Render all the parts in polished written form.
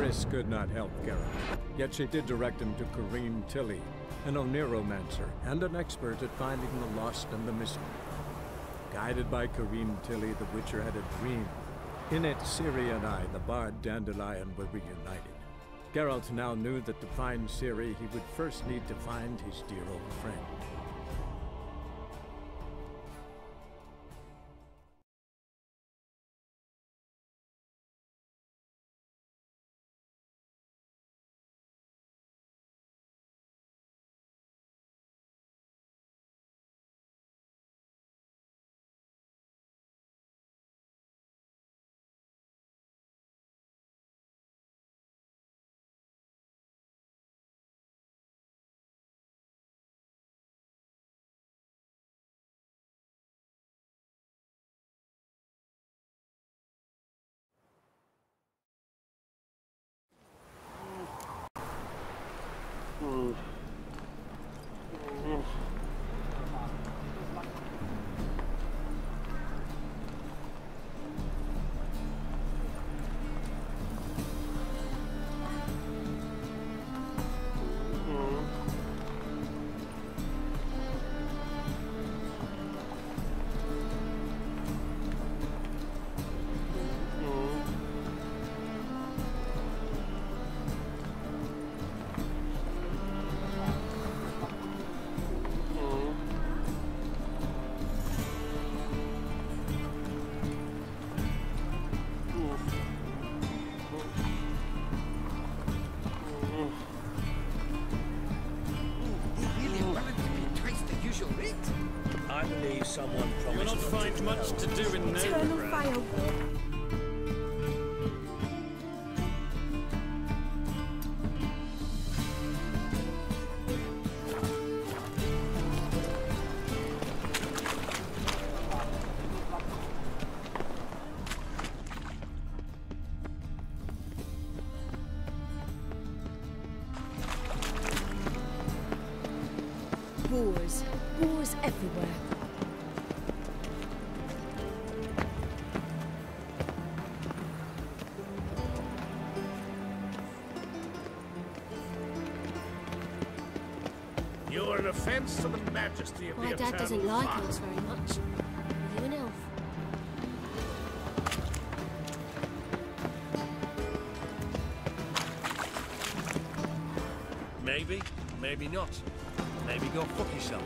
Triss could not help Geralt, yet she did direct him to Corrine Tilly, an Oniromancer and an expert at finding the lost and the missing. Guided by Corrine Tilly, the Witcher had a dream. In it, Ciri and I, the bard Dandelion, were reunited. Geralt now knew that to find Ciri, he would first need to find his dear old friend. Someone promised. You will not find much to do in Novigrad. Wars everywhere. You're an offense to the majesty of the eternal My dad doesn't like fire. elves very much. Are you an elf? Maybe, maybe not. Maybe go fuck yourself.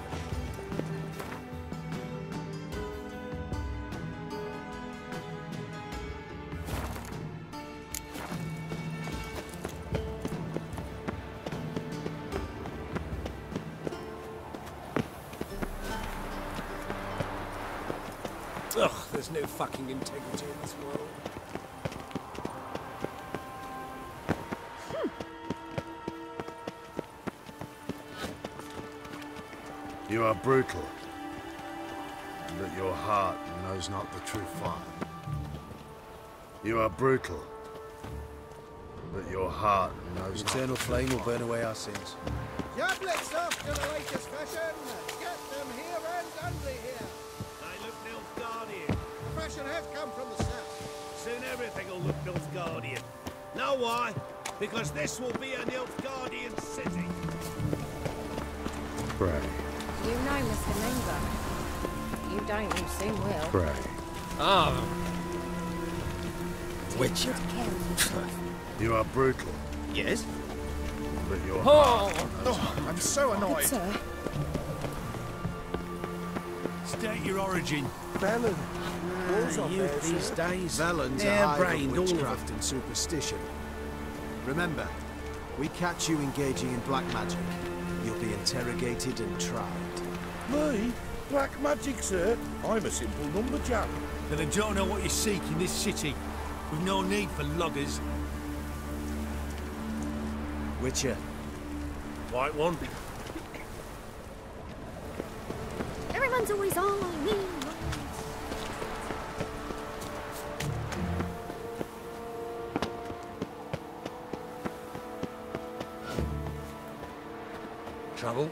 Ugh, there's no fucking integrity in this world. You are brutal, but your heart knows not the true fire. You are brutal, but your heart knows not. The eternal flame will burn away our sins. Jablets off to the latest fashion. Get them here and only here. I look Nilfgaardian. The fashion has come from the south. Soon everything will look Nilfgaardian. Know why? Because this will be a Nilfgaardian city. Pray, You know, Mr. Member. You don't, you soon will. pray. Ah. Take good care of yourself. You are brutal, Yes? but your heart Oh, I'm so annoyed. Sir, State your origin. Velen. Youth these days. Velen's a Hair-brained, hive of all of witchcraft and superstition. Remember, we catch you engaging in black magic. You'll be interrogated and tried. Me? Black magic, sir? I'm a simple lumberjack. Then I don't know what you seek in this city. With no need for loggers. Witcher. White one. Everyone's always on me. Trouble?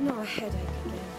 not a headache again.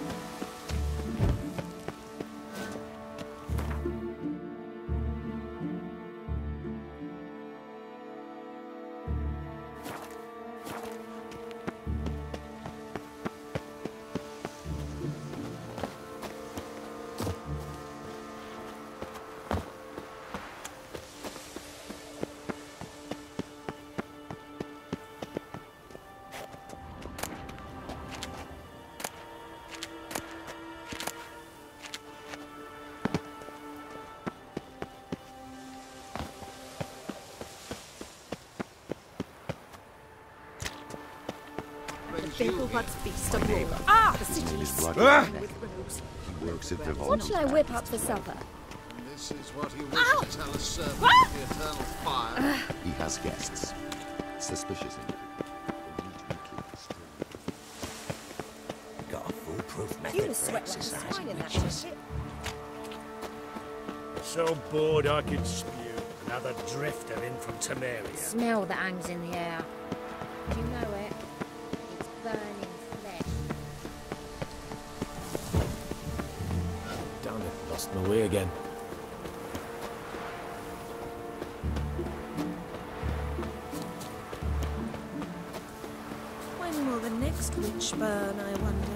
Finklewood's feast of war. Ah! The city is with roads. He works at Revolt. What shall I whip up for supper? This is what he wishes to tell a servant of the eternal fire. He has guests. Suspicious in Got a foolproof You method were for sweat like a exercising swine in that witches. jacket. So bored I could spew. Another drifter in from Temeria. Smell that hangs in the air. Do you know it? It's burning flesh. Damn it, lost my way again. When will the next witch burn, I wonder?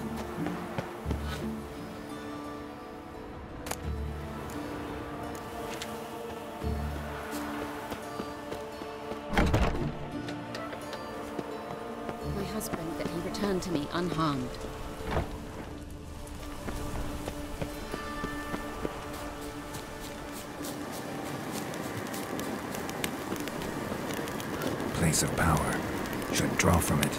My husband, that he returned to me unharmed. Place of power. Should draw from it.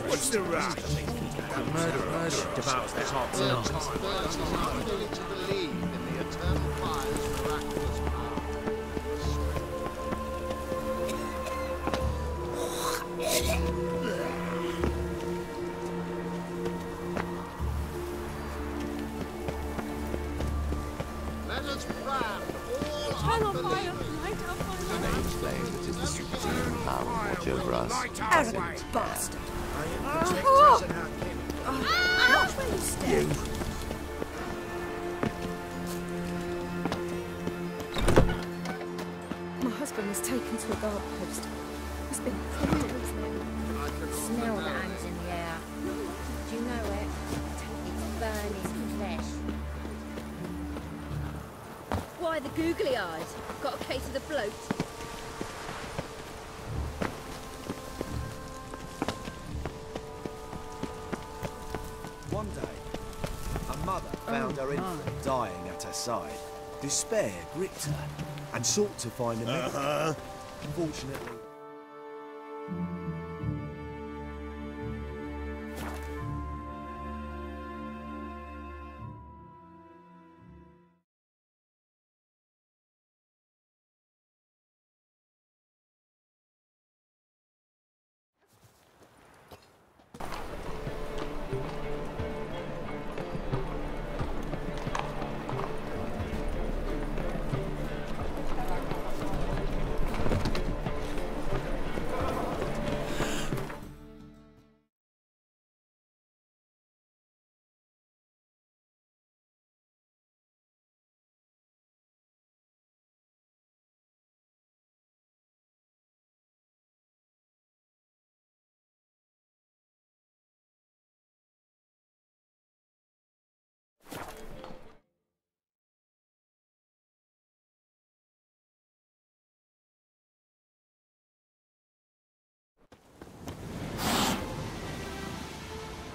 What's the rush? Murder devours their hearts and eyes. To believe in the eternal fire's miraculous power. Let us brand all unbelievers. They claim that it is the supreme power watch over us. Arrogant bastard. Watch where you step. My husband was taken to a guard post. It's been 3 weeks now. Smell that hangs in the air. Do you know it? It's burning flesh. Why the googly eyes? Got a case of the bloat? One day, a mother found her infant dying at her side. Despair gripped her and sought to find a medic. Unfortunately,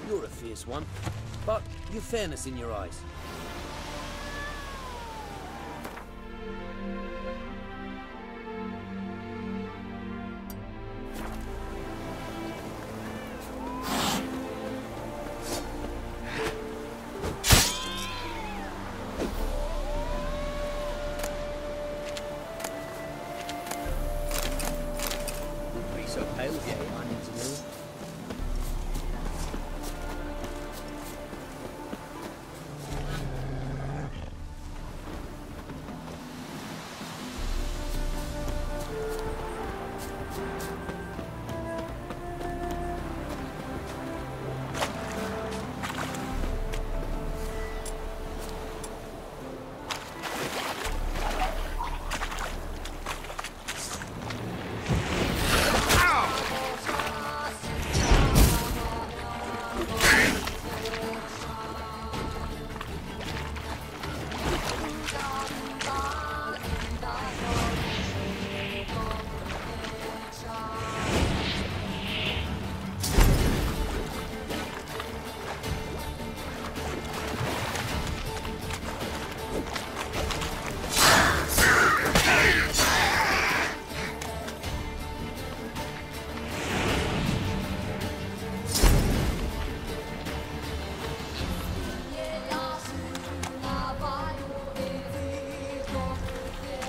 You're a fierce one, but you've fairness in your eyes.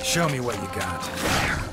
Show me what you got.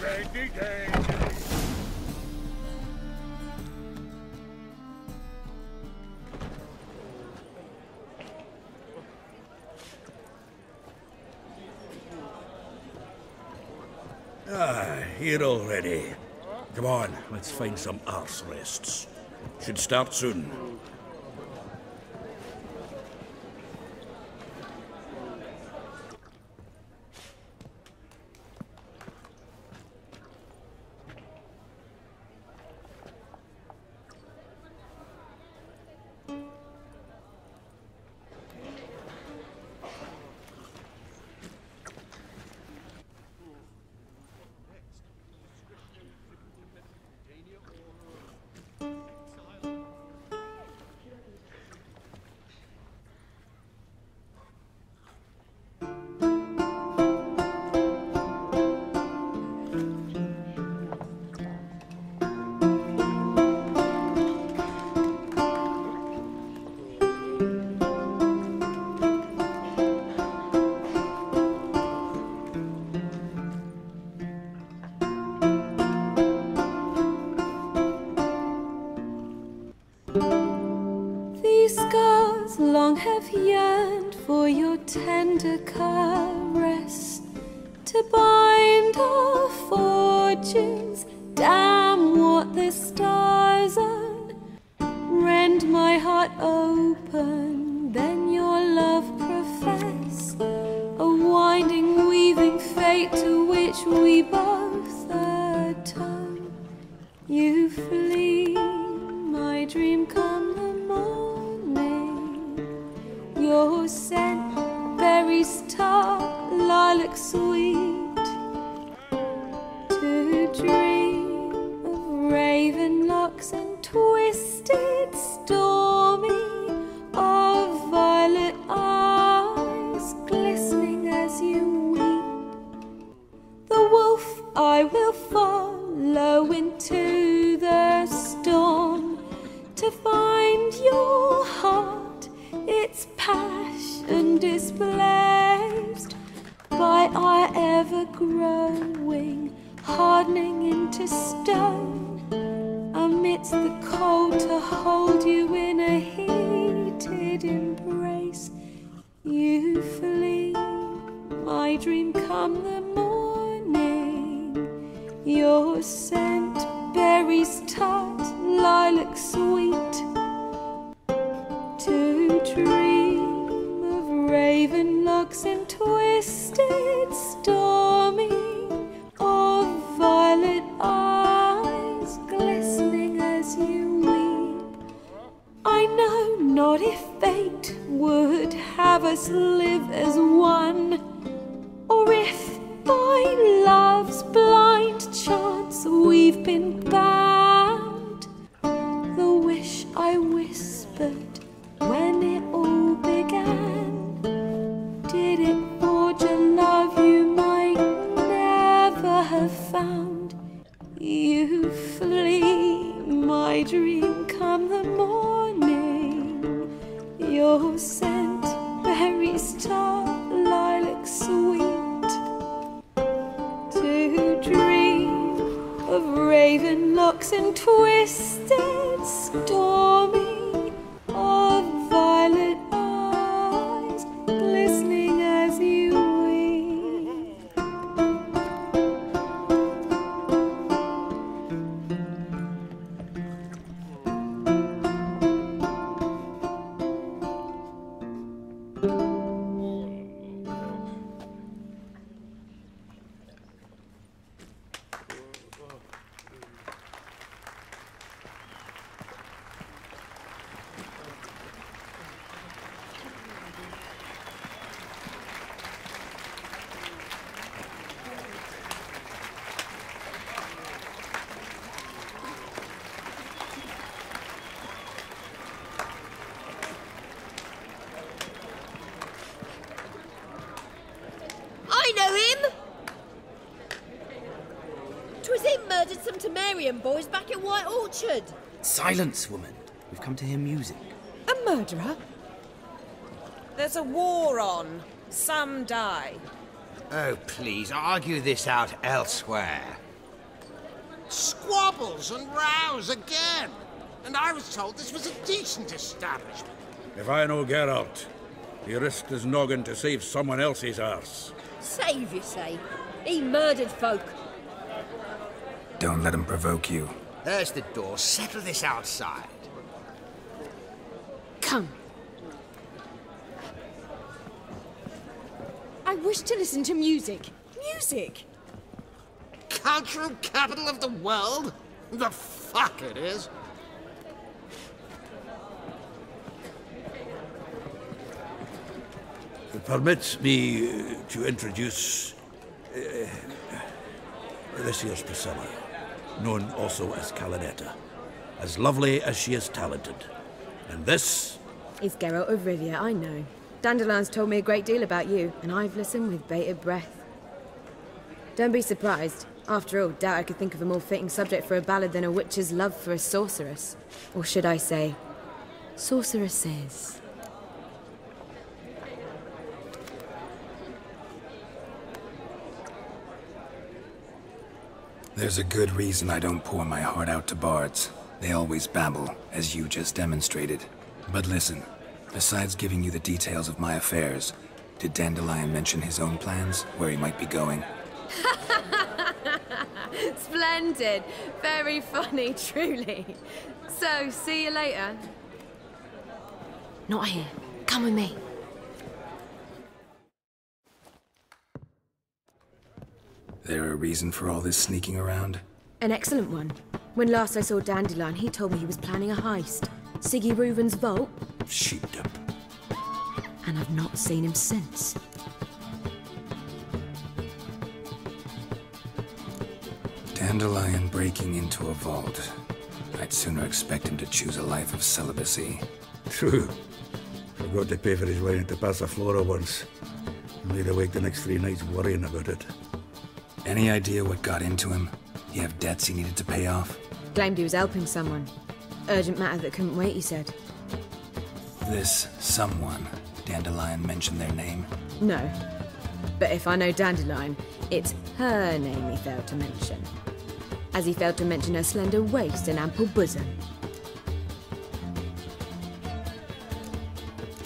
Ready, ready. Here already. Come on, let's find some arse rests. Should start soon. These scars long have yearned for your tender caress, to bind our fortunes. Damn what the stars own. Rend my heart open, then your love profess, a winding, weaving fate to which we both atone. You flee, my dream come the morning. Your scent, berries tart, lilac sweet. To dream of raven locks and twisted, stormy, of violet eyes glistening as you weep. The wolf I will follow into the storm, to find your heart, its passion displaced by our ever-growing, hardening into stone, amidst the cold to hold you in a heated embrace. You flee, my dream come the morning, your scent, berries tart, lilac sweet. To dream of raven locks and twisted, stormy, of violet eyes glistening as you weep. I know not if fate would have us live as one, or if by love's blind chance we've been bound. The wish I whispered when it all began, did it forge a love you might never have found? You flee, my dream come the morning, your scent, berries tart, lilac sweet. To dream of raven locks and twisted, stormy, of violet eyes glistening as you weep. I know him! 'Twas him murdered some Temerian boys back at White Orchard. Silence, woman. We've come to hear music. A murderer? There's a war on. Some die. Oh, please, argue this out elsewhere. Squabbles and rows again. And I was told this was a decent establishment. If I know Geralt, he risked his noggin to save someone else's arse. Save, you say? He murdered folk. Don't let him provoke you. There's the door. Settle this outside. Come. I wish to listen to music. Music! Cultural capital of the world? The fuck it is. Permits me to introduce this here's Priscilla, known also as Calinetta. As lovely as she is talented. And this is Geralt of Rivia, I know. Dandelion's told me a great deal about you, and I've listened with bated breath. Don't be surprised. After all, doubt I could think of a more fitting subject for a ballad than a witch's love for a sorceress. Or should I say, sorceresses. There's a good reason I don't pour my heart out to bards. They always babble, as you just demonstrated. But listen, besides giving you the details of my affairs, did Dandelion mention his own plans, where he might be going? Splendid. Very funny, truly. So, see you later. Not here. Come with me. There a reason for all this sneaking around? An excellent one. When last I saw Dandelion, he told me he was planning a heist. Siggy Reuven's vault. sheepdip. And I've not seen him since. Dandelion breaking into a vault. I'd sooner expect him to choose a life of celibacy. True. Forgot to pay for his wine at the Passaflora once. Laid awake the next 3 nights worrying about it. Any idea what got into him? He have debts he needed to pay off? Claimed he was helping someone. Urgent matter that couldn't wait, he said. This someone, Dandelion mentioned their name? No. But if I know Dandelion, it's her name he failed to mention. As he failed to mention her slender waist and ample bosom.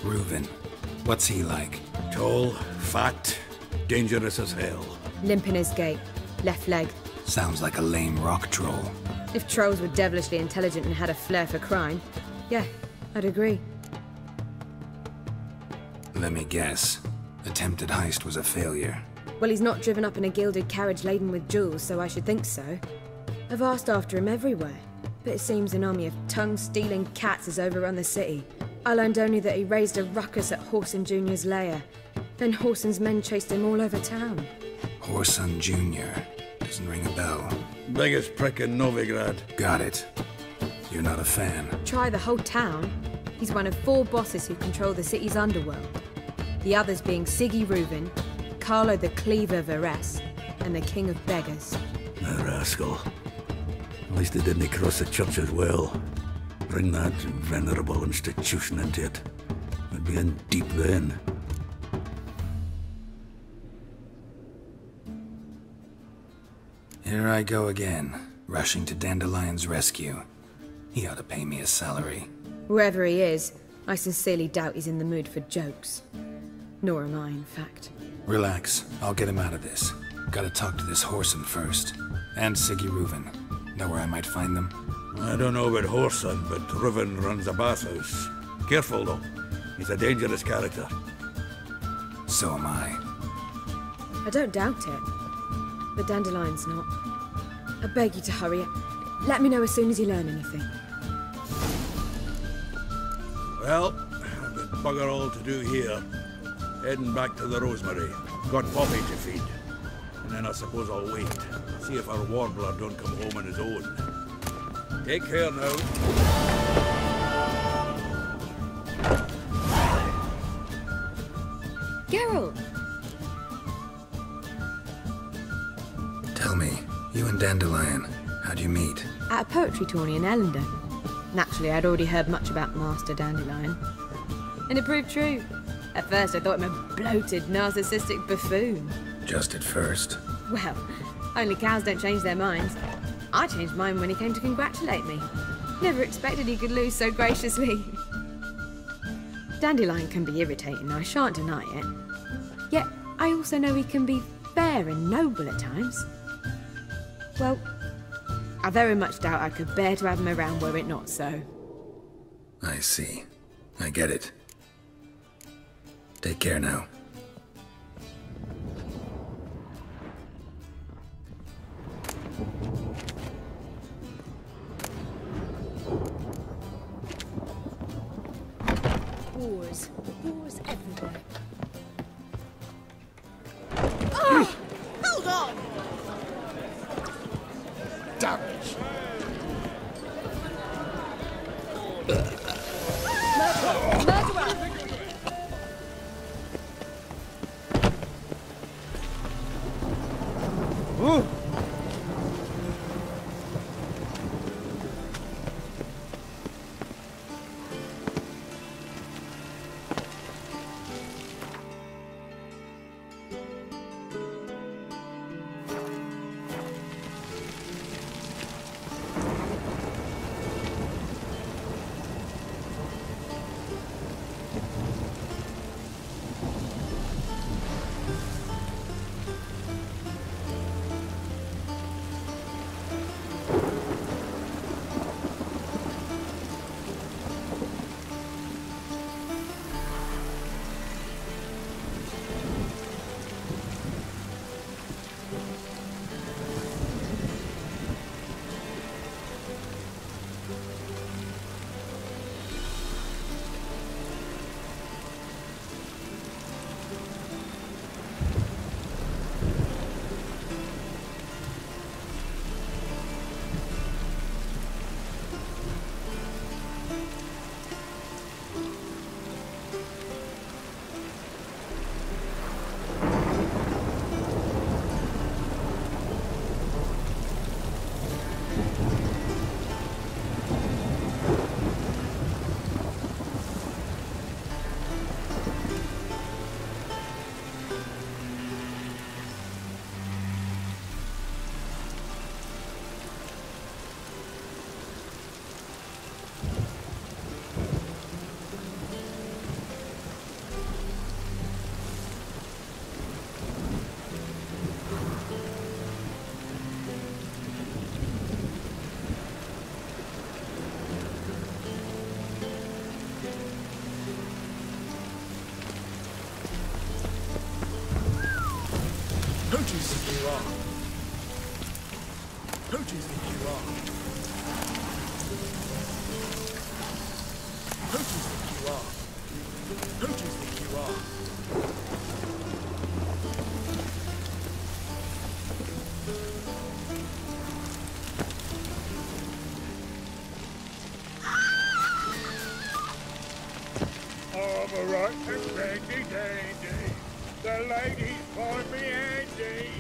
Reuven. What's he like? Tall, fat, dangerous as hell. Limp in his gait. Left leg. Sounds like a lame rock troll. If trolls were devilishly intelligent and had a flair for crime, yeah, I'd agree. Let me guess. Attempted heist was a failure. Well, he's not driven up in a gilded carriage laden with jewels, so I should think so. I've asked after him everywhere, but it seems an army of tongue-stealing cats has overrun the city. I learned only that he raised a ruckus at Whoreson Jr.'s lair. Then Whoreson's men chased him all over town. Whoreson Jr. Doesn't ring a bell. Biggest prick in Novigrad. Got it. You're not a fan. Try the whole town. He's one of 4 bosses who control the city's underworld. The others being Siggy Reuven, Carlo the Cleaver Varese, and the King of Beggars. A rascal. At least they didn't cross the church as well. Bring that venerable institution into it. We'd be in deep then. Here I go again, rushing to Dandelion's rescue. He ought to pay me a salary. Whoever he is, I sincerely doubt he's in the mood for jokes. Nor am I, in fact. Relax, I'll get him out of this. Gotta talk to this Whoreson first. And Siggy Reuven. Know where I might find them? I don't know about Whoreson, but Reuven runs a bathhouse. Careful, though. He's a dangerous character. So am I. I don't doubt it. But Dandelion's not. I beg you to hurry up. Let me know as soon as you learn anything. Well, I've got bugger all to do here. Heading back to the Rosemary. Got Poppy to feed. And then I suppose I'll wait. See if our warbler don't come home on his own. Take care now. Geralt! Tell me, you and Dandelion, how'd you meet? At a poetry tourney in Ellendon. Naturally, I'd already heard much about Master Dandelion. And it proved true. At first, I thought him a bloated, narcissistic buffoon. Just at first. Well, only cows don't change their minds. I changed mine when he came to congratulate me. Never expected he could lose so graciously. Dandelion can be irritating, I shan't deny it. Yet, I also know he can be fair and noble at times. Well, I very much doubt I could bear to have him around were it not so. I see. I get it. Take care now. Wars. Wars everywhere. Ah! Hold on! Damage! Murderer! Ooh. Right and dandy dandy, the ladies find me handy.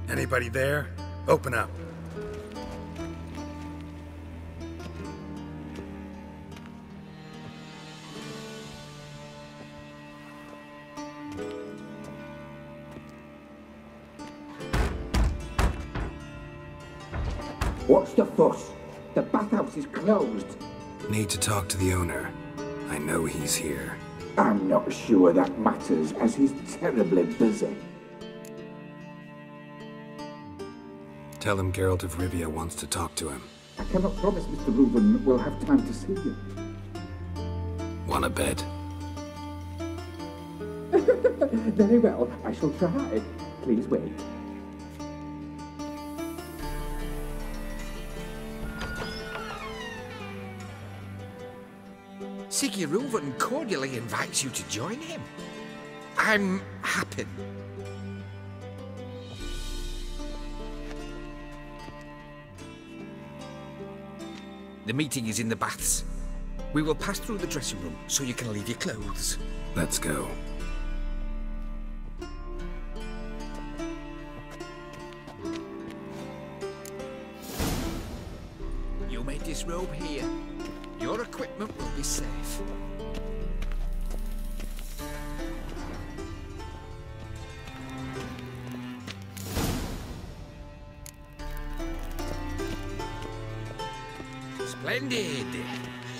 Anybody there? Open up. What's the fuss? The bathhouse is closed. Need to talk to the owner. I know he's here. I'm not sure that matters, as he's terribly busy. Tell him Geralt of Rivia wants to talk to him. I cannot promise Mr. Reuben will have time to see you. Wanna bet? Very well, I shall try. Please wait. Siggy Reuben cordially invites you to join him. I'm happy. The meeting is in the baths. We will pass through the dressing room so you can leave your clothes. Let's go. You may disrobe here. Your equipment will be safe. Splendid!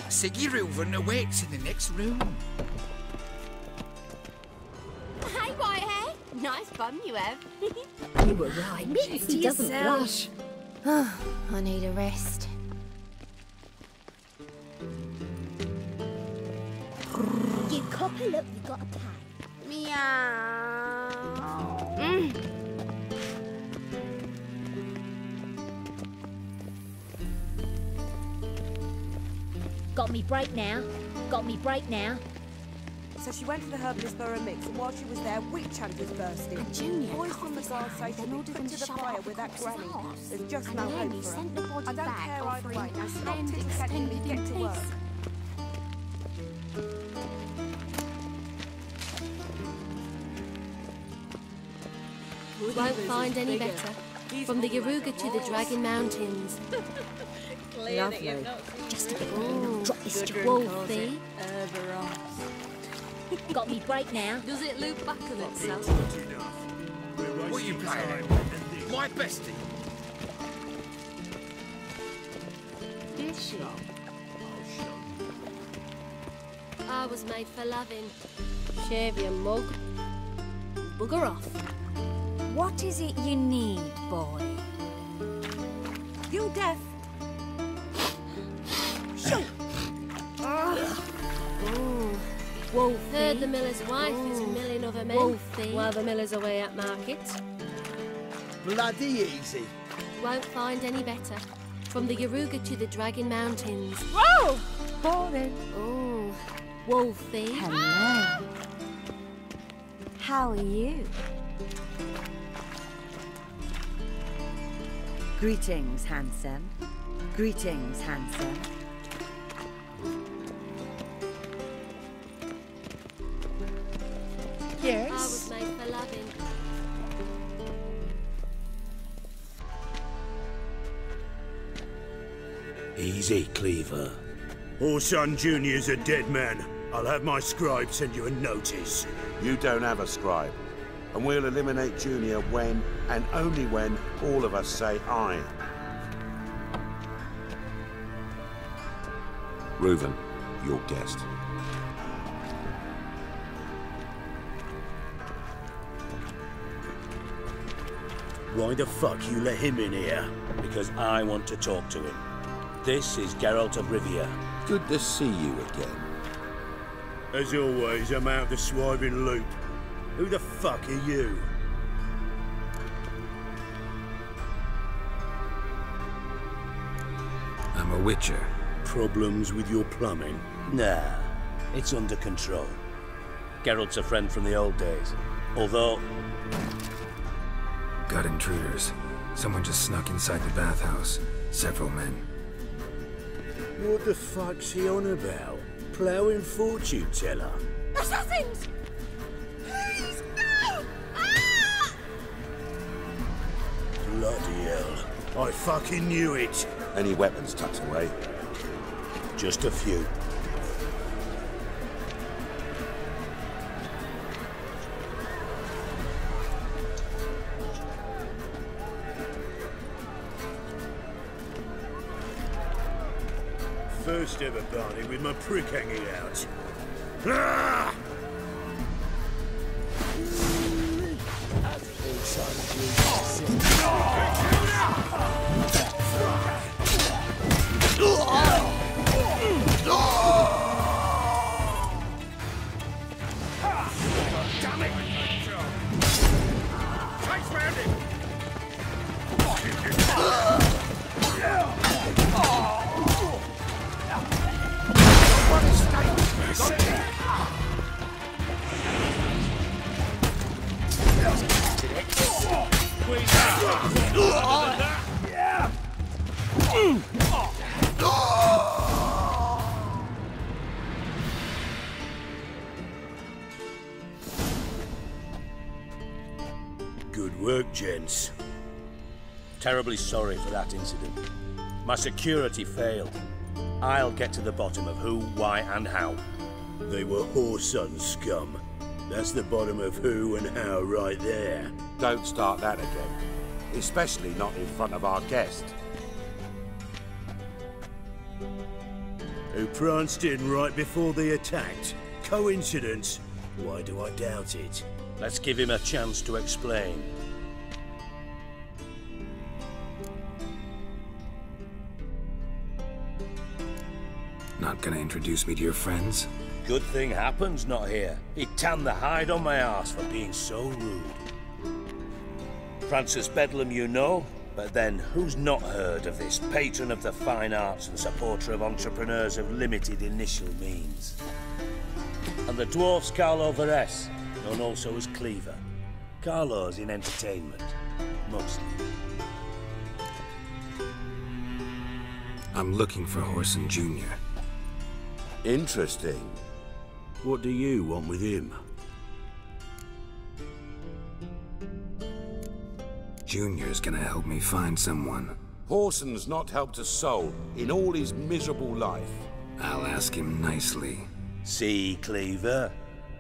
Siggy Reuven awaits in the next room. Hey, Whitehair. Nice bum you have. You were right. He doesn't blush. I need a rest. You copper, look, you got a pay. Meow. Got me break now. Got me break now. So she went to the herbalist for a mix, and while she was there, witch hunters burst in. And Junior, boys from the guard station were put to the fire with that granny. There's just no hope for her. Sent the body I don't back care either offering way. Now a stop hand tit-tatting and extended get in to work. peace. Won't find any better. From the Yaruga to the Dragon Mountains. Lovely. Just a bit of drop this to Wolfie. Got me break now. Does it loop back on itself? What are you playing? My bestie. Is she? I was made for loving. Shave your mug. Bugger off. What is it you need, boy? You deaf? Shoot! Wolfie. Heard the miller's wife is milling other men. Wolfie. While the miller's away at market. Bloody easy. Won't find any better. From the Yaruga to the Dragon Mountains. Whoa! Boring. Oh, Wolfie. Hello. How are you? Greetings, handsome. Greetings, handsome. Yes? I was made for loving. Easy, Cleaver. Orson Jr.'s a dead man. I'll have my scribe send you a notice. You don't have a scribe. And we'll eliminate Junior when, and only when, all of us say aye. Reuven, your guest. Why the fuck you let him in here? Because I want to talk to him. This is Geralt of Rivia. Good to see you again. As always, I'm out the swiving loop. Who the fuck are you? I'm a witcher. Problems with your plumbing? Nah, it's under control. Geralt's a friend from the old days. Although... Got intruders. Someone just snuck inside the bathhouse. Several men. What the fuck's he on about? Ploughing fortune teller? Assassins! Please, no! Ah! Bloody hell. I fucking knew it. Any weapons tucked away? Just a few. First ever party with my prick hanging out. Ah! Damn it! Chase round him! work, gents. Terribly sorry for that incident. My security failed. I'll get to the bottom of who, why, and how. They were whoreson scum. That's the bottom of who and how right there. Don't start that again. Especially not in front of our guest. Who pranced in right before they attacked. Coincidence? Why do I doubt it? Let's give him a chance to explain. Not gonna introduce me to your friends? Good thing Happen's not here. He tanned the hide on my arse for being so rude. Francis Bedlam you know, but then who's not heard of this patron of the fine arts and supporter of entrepreneurs of limited initial means? And the dwarf's Carlo Vares, known also as Cleaver. Carlo's in entertainment, mostly. I'm looking for Whoreson Jr. Interesting. What do you want with him? Junior's gonna help me find someone. Whoreson's not helped a soul in all his miserable life. I'll ask him nicely. See, Cleaver?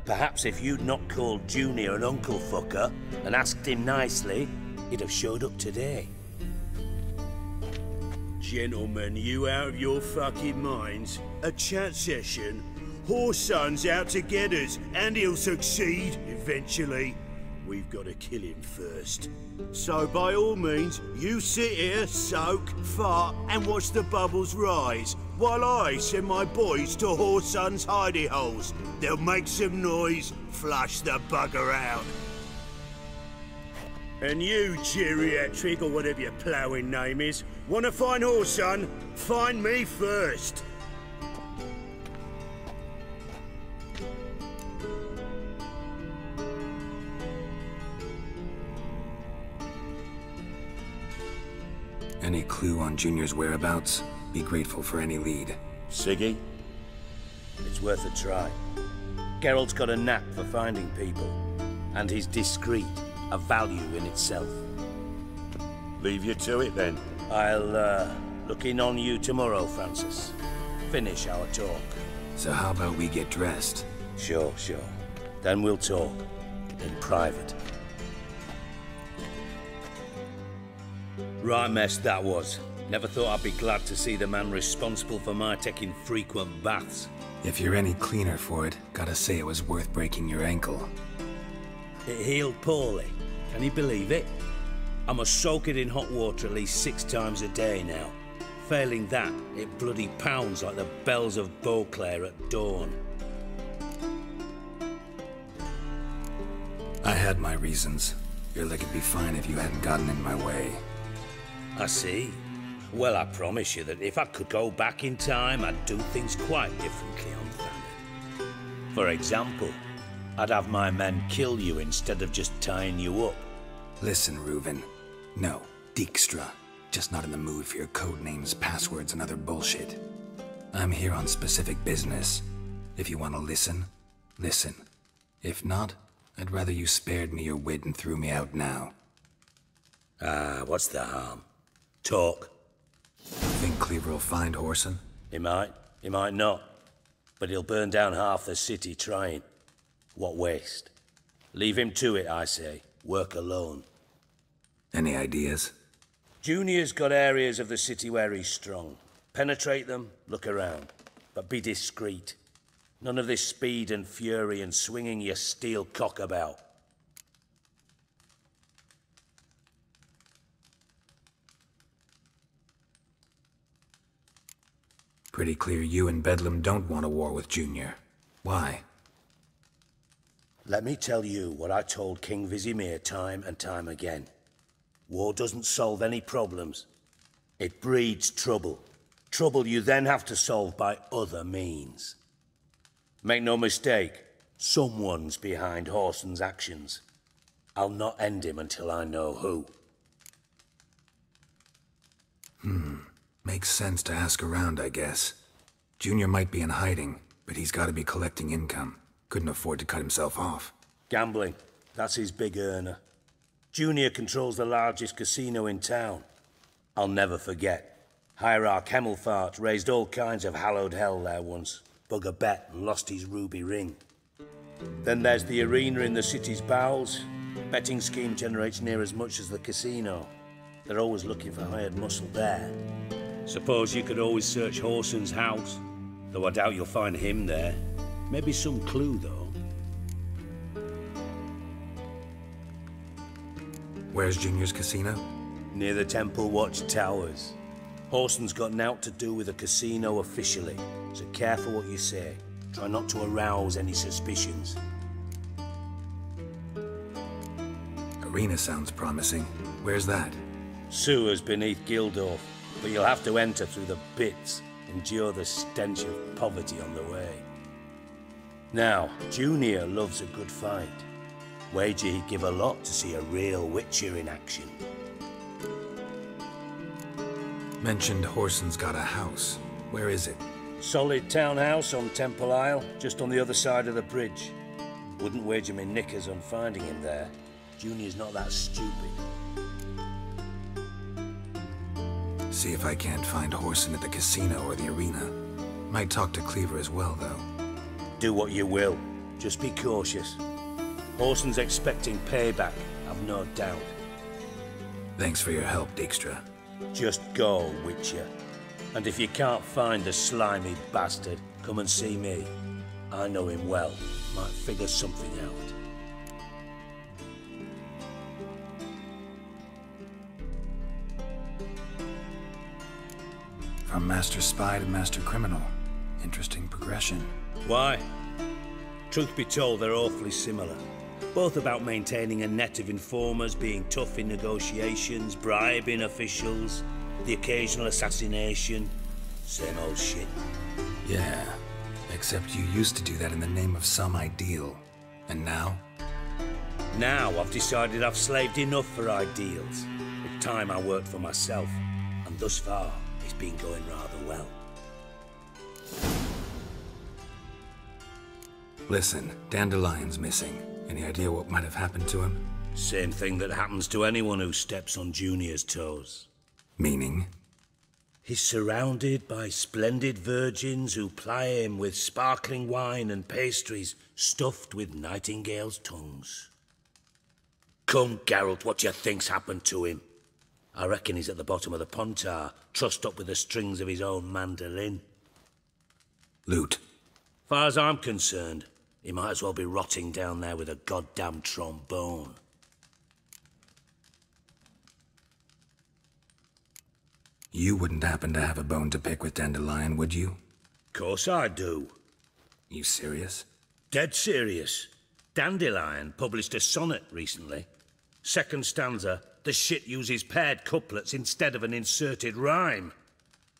Perhaps if you'd not called Junior an uncle fucker and asked him nicely, he'd have showed up today. Gentlemen, you out of your fucking minds? A chat session? Whoreson's out to get us, and he'll succeed, eventually. We've got to kill him first. So by all means, you sit here, soak, fart, and watch the bubbles rise, while I send my boys to Whoreson's hidey holes. They'll make some noise, flush the bugger out. And you, geriatric, or whatever your ploughing name is, want to find Whoreson? Find me first. Any clue on Junior's whereabouts? Be grateful for any lead. Siggy? It's worth a try. Geralt's got a knack for finding people, and he's discreet, a value in itself. Leave you to it then. I'll look in on you tomorrow, Francis. Finish our talk. So how about we get dressed? Sure. Then we'll talk. In private. Right mess that was. Never thought I'd be glad to see the man responsible for my taking frequent baths. If you're any cleaner for it, gotta say it was worth breaking your ankle. It healed poorly. Can you believe it? I must soak it in hot water at least 6 times a day now. Failing that, it bloody pounds like the bells of Beauclair at dawn. I had my reasons. Your leg would be fine if you hadn't gotten in my way. I see. Well, I promise you that if I could go back in time, I'd do things quite differently on Thanet. For example, I'd have my men kill you instead of just tying you up. Listen, Reuven. No, Dijkstra. Just not in the mood for your code names, passwords, and other bullshit. I'm here on specific business. If you want to listen, listen. If not, I'd rather you spared me your wit and threw me out now. What's the harm? Talk. Think Cleaver will find Whoreson? He might not. But he'll burn down half the city trying. What waste. Leave him to it, I say. Work alone. Any ideas? Junior's got areas of the city where he's strong. Penetrate them, look around. But be discreet. None of this speed and fury and swinging your steel cock about. Pretty clear you and Bedlam don't want a war with Junior. Why? Let me tell you what I told King Vizimir time and time again. War doesn't solve any problems. It breeds trouble. Trouble you then have to solve by other means. Make no mistake, someone's behind Whoreson's actions. I'll not end him until I know who. Makes sense to ask around, I guess. Junior might be in hiding, but he's got to be collecting income. Couldn't afford to cut himself off. Gambling. That's his big earner. Junior controls the largest casino in town. I'll never forget. Hierarch Hemmelfart raised all kinds of hallowed hell there once. Bugger bet and lost his ruby ring. Then there's the arena in the city's bowels. Betting scheme generates near as much as the casino. They're always looking for hired muscle there. Suppose you could always search Horson's house. Though I doubt you'll find him there. Maybe some clue, though. Where's Junior's casino? Near the Temple Watch Towers. Horson's got naught to do with the casino officially, so careful what you say. Try not to arouse any suspicions. Arena sounds promising. Where's that? Sewers beneath Gildorf, but you'll have to enter through the pits, endure the stench of poverty on the way. Now, Junior loves a good fight. Wager he'd give a lot to see a real Witcher in action. Mentioned Horson's got a house. Where is it? Solid townhouse on Temple Isle, just on the other side of the bridge. Wouldn't wager me knickers on finding him there. Junior's not that stupid. See if I can't find Horson at the casino or the arena. Might talk to Cleaver as well, though. Do what you will. Just be cautious. Horson's expecting payback, I've no doubt. Thanks for your help, Dijkstra. Just go, Witcher. And if you can't find the slimy bastard, come and see me. I know him well. Might figure something out. From Master Spy to Master Criminal. Interesting progression. Why? Truth be told, they're awfully similar. Both about maintaining a net of informers, being tough in negotiations, bribing officials, the occasional assassination. Same old shit. Yeah, except you used to do that in the name of some ideal. And now? Now I've decided I've slaved enough for ideals. It's time I worked for myself. And thus far, it's been going rather well. Listen, Dandelion's missing. Any idea what might have happened to him? Same thing that happens to anyone who steps on Junior's toes. Meaning? He's surrounded by splendid virgins who ply him with sparkling wine and pastries stuffed with nightingales' tongues. Come, Geralt, what do you think's happened to him? I reckon he's at the bottom of the Pontar, trussed up with the strings of his own mandolin. Loot. Far as I'm concerned, he might as well be rotting down there with a goddamn trombone. You wouldn't happen to have a bone to pick with Dandelion, would you? Course I do. You serious? Dead serious. Dandelion published a sonnet recently. Second stanza, the shit uses paired couplets instead of an inserted rhyme.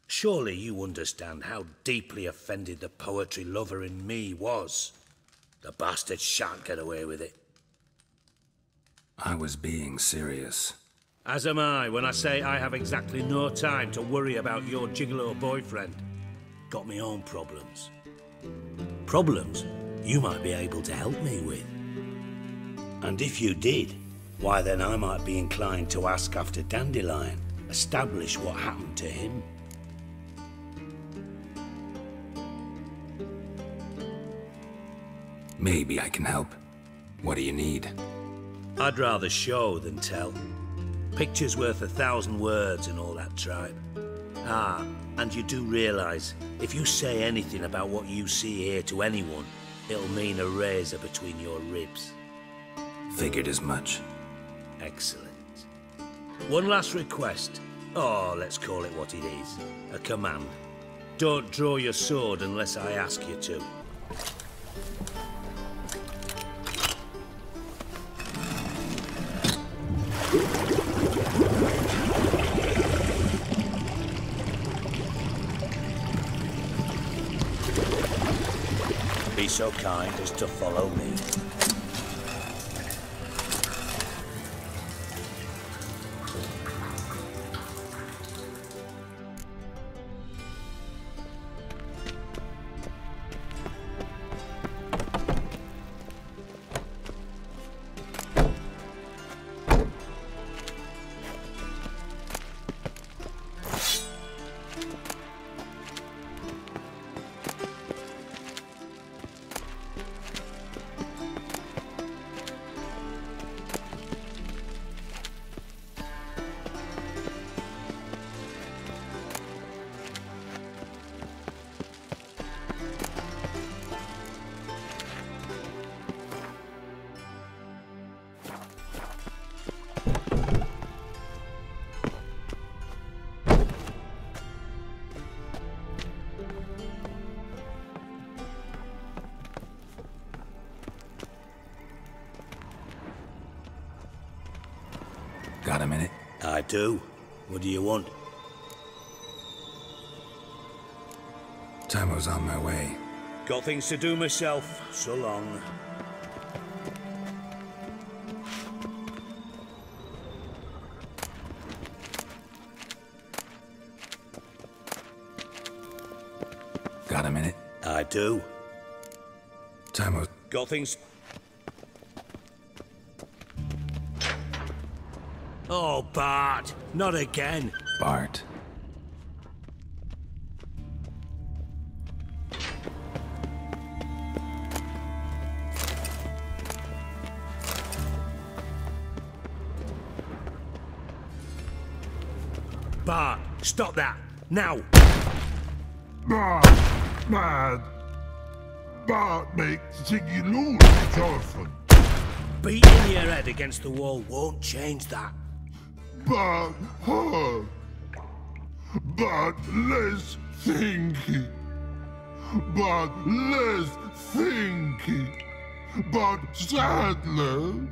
Surely you understand how deeply offended the poetry lover in me was. The bastard shan't get away with it. I was being serious. As am I when I say I have exactly no time to worry about your gigolo boyfriend. Got me own problems. Problems you might be able to help me with. And if you did, why then I might be inclined to ask after Dandelion, establish what happened to him. Maybe I can help. What do you need? I'd rather show than tell. Picture's worth 1,000 words and all that tripe. Ah, and you do realise, if you say anything about what you see here to anyone, it'll mean a razor between your ribs. Figured as much. Excellent. One last request. Oh, let's call it what it is. A command. Don't draw your sword unless I ask you to. Be so kind as to follow me. do. What do you want? Timo's on my way. Got things to do myself. So long. Got a minute? I do. Timo. Got things... Oh, Bart! Not again! Bart. Bart, stop that! Now! Bart, mad. Bart makes Ziggy lose his orphan. Beating your head against the wall won't change that. Bart hurt. Bart less thinky. Bart less thinky. Bart sadless.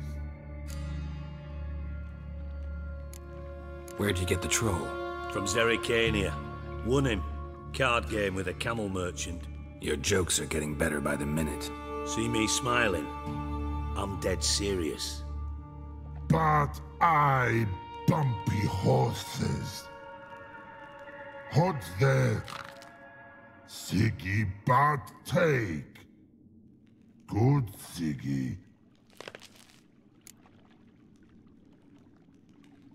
Where'd you get the troll? From Zerrikania. Won him. Card game with a camel merchant. Your jokes are getting better by the minute. See me smiling? I'm dead serious. But I bumpy horses. What's there? Ziggy but take. Good Ziggy.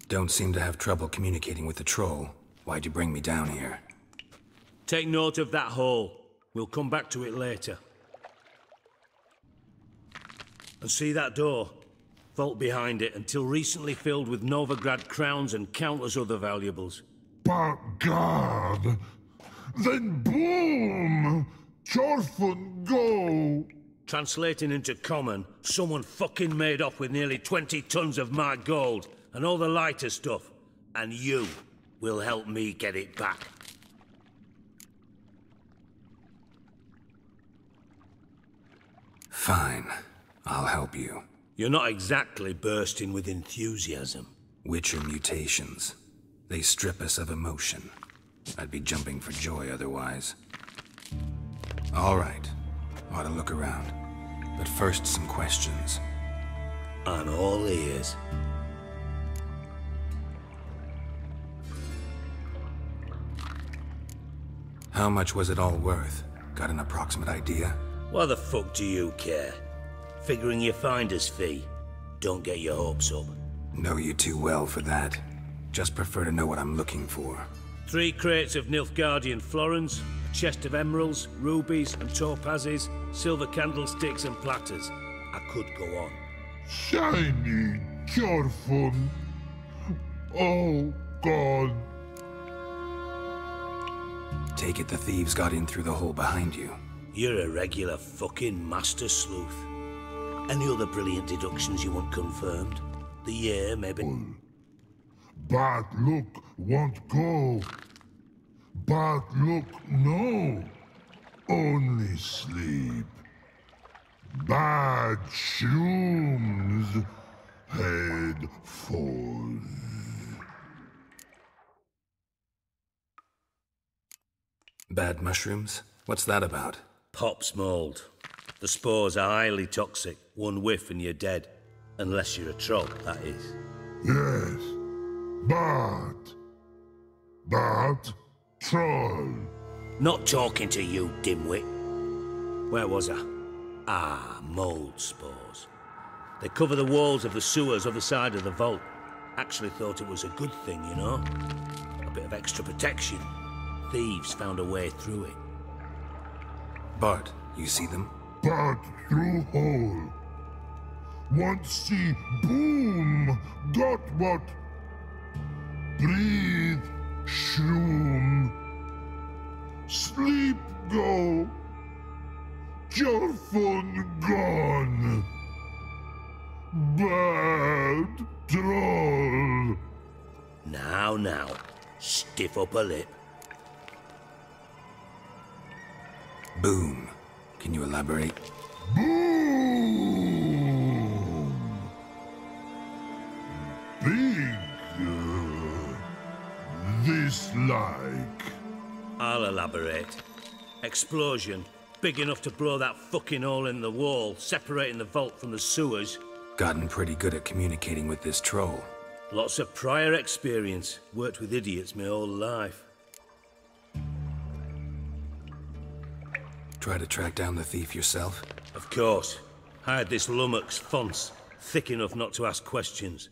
Don't seem to have trouble communicating with the troll. Why'd you bring me down here? Take note of that hole. We'll come back to it later. And see that door? Vault behind it, until recently filled with Novigrad crowns and countless other valuables. But God! Then boom! Chorfun go! Translating into common, someone fucking made off with nearly 20 tons of my gold, and all the lighter stuff. And you will help me get it back. Fine. I'll help you. You're not exactly bursting with enthusiasm. Witcher mutations. They strip us of emotion. I'd be jumping for joy otherwise. All right. Ought to look around. But first, some questions. I'm all ears. How much was it all worth? Got an approximate idea? Why the fuck do you care? Figuring your finder's fee. Don't get your hopes up. Know you too well for that. Just prefer to know what I'm looking for. 3 crates of Nilfgaardian florins, a chest of emeralds, rubies and topazes, silver candlesticks and platters. I could go on. Shiny Chorfun. Oh, God. Take it the thieves got in through the hole behind you. You're a regular fucking master sleuth. Any other brilliant deductions you want confirmed? The year, maybe? But look, won't go. But look, no. Only sleep. Bad shrooms. Head falls. Bad mushrooms? What's that about? Pop's mold. The spores are highly toxic. One whiff and you're dead. Unless you're a troll, that is. Yes. But troll. Not talking to you, dimwit. Where was I? Ah, mold spores. They cover the walls of the sewers other side of the vault. Actually thought it was a good thing, you know? A bit of extra protection. Thieves found a way through it. Bart, you see them? But through hole. Once see boom. Got what? Breathe. Shroom. Sleep go. Your phone gone. Bad troll. Now. Stiff upper lip. Boom. Can you elaborate? Boom! Big. elaborate. Explosion, big enough to blow that fucking hole in the wall, separating the vault from the sewers. Gotten pretty good at communicating with this troll. Lots of prior experience. Worked with idiots my whole life. Try to track down the thief yourself? Of course. Hired this lummox, Fons, thick enough not to ask questions.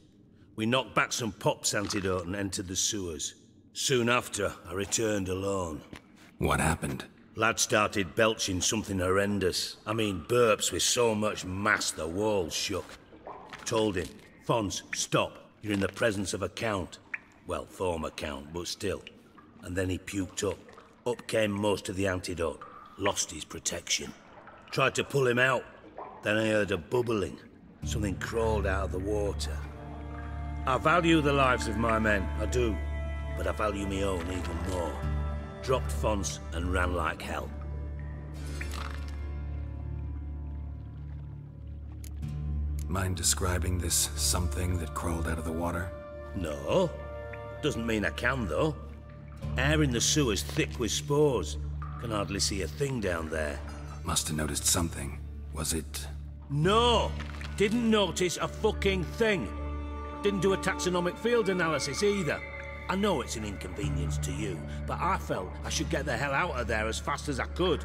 We knocked back some Pop's antidote and entered the sewers. Soon after, I returned alone. What happened? Lad started belching something horrendous. I mean, burps with so much mass the walls shook. Told him, Fons, stop. You're in the presence of a count. Well, former count, but still. And then he puked up. Up came most of the antidote. Lost his protection. Tried to pull him out. Then I heard a bubbling. Something crawled out of the water. I value the lives of my men, I do. But I value my own even more. Dropped Fons and ran like hell. Mind describing this something that crawled out of the water? No. Doesn't mean I can, though. Air in the sewer's thick with spores. Can hardly see a thing down there. Must have noticed something. Was it... No! Didn't notice a fucking thing. Didn't do a taxonomic field analysis either. I know it's an inconvenience to you, but I felt I should get the hell out of there as fast as I could.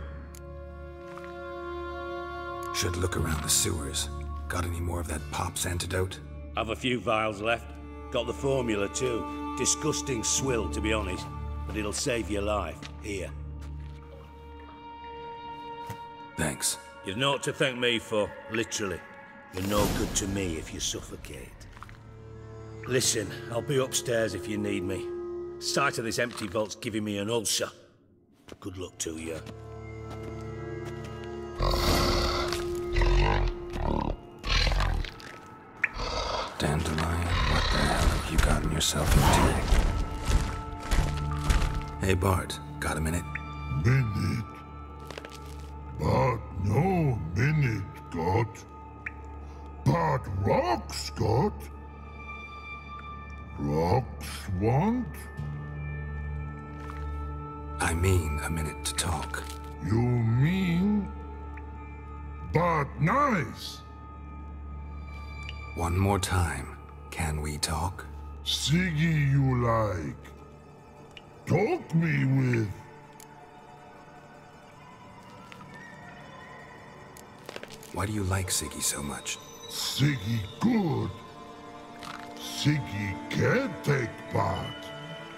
Should look around the sewers. Got any more of that Pop's antidote? Have a few vials left. Got the formula too. Disgusting swill, to be honest. But it'll save your life. Here. Thanks. You've naught to thank me for, literally. You're no good to me if you suffocate. Listen, I'll be upstairs if you need me. Sight of this empty vault's giving me an ulcer. Good luck to you. Dandelion, what the hell have you gotten yourself into? Hey Bart, got a minute? Minute? But no minute, God. But rocks, God. Rocks want? I mean a minute to talk. You mean? But nice. One more time. Can we talk? Siggy you like. Talk me with. Why do you like Siggy so much? Siggy good. Siggy can't take part.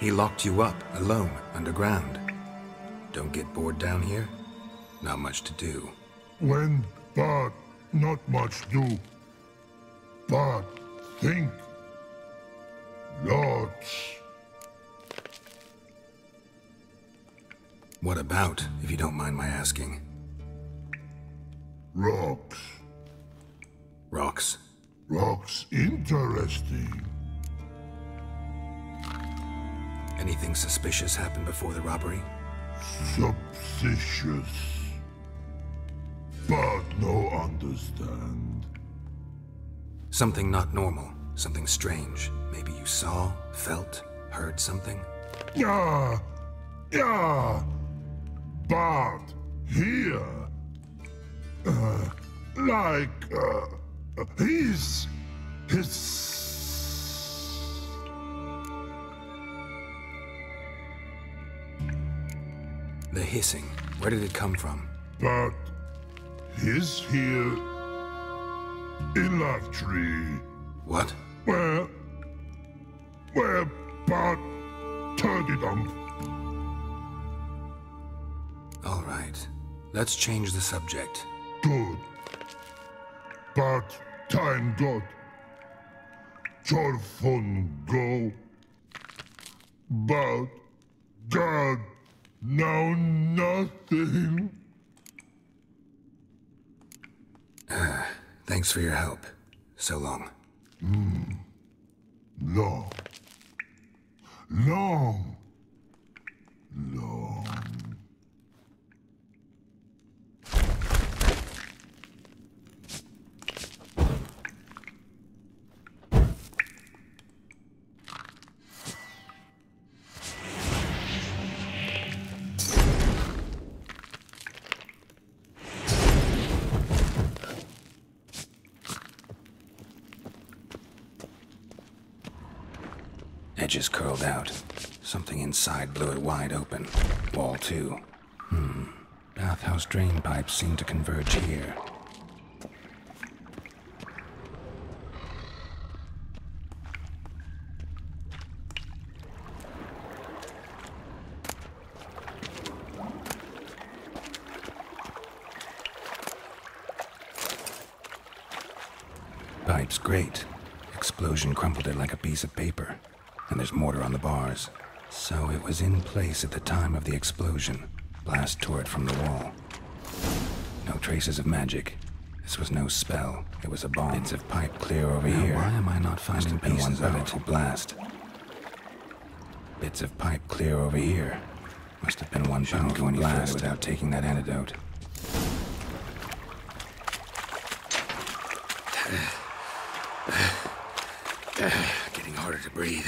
He locked you up, alone, underground. Don't get bored down here? Not much to do. When, but not much do. But think. Lots. What about, if you don't mind my asking? Rocks. Rocks? Rocks interesting. Anything suspicious happened before the robbery? Suspicious. But no understand. Something not normal. Something strange. Maybe you saw, felt, heard something? Yeah. Yeah. But here. His... The hissing. Where did it come from? But his here in Love Tree. What? Where but turned it on. All right. Let's change the subject. Good. But time got. Jorfun go. But God, now nothing. Thanks for your help. So long. Long. Long. Long. Edges curled out. Something inside blew it wide open. Wall 2. Bathhouse drain pipes seem to converge here. Pipes great. Explosion crumpled it like a piece of paper. And there's mortar on the bars. So it was in place at the time of the explosion. Blast tore it from the wall. No traces of magic. This was no spell. It was a bomb. Bits of pipe clear over here. Why am I not finding pieces of it to blast? Bits of pipe clear over here. Must have been one powerful blast without taking that antidote. Getting harder to breathe.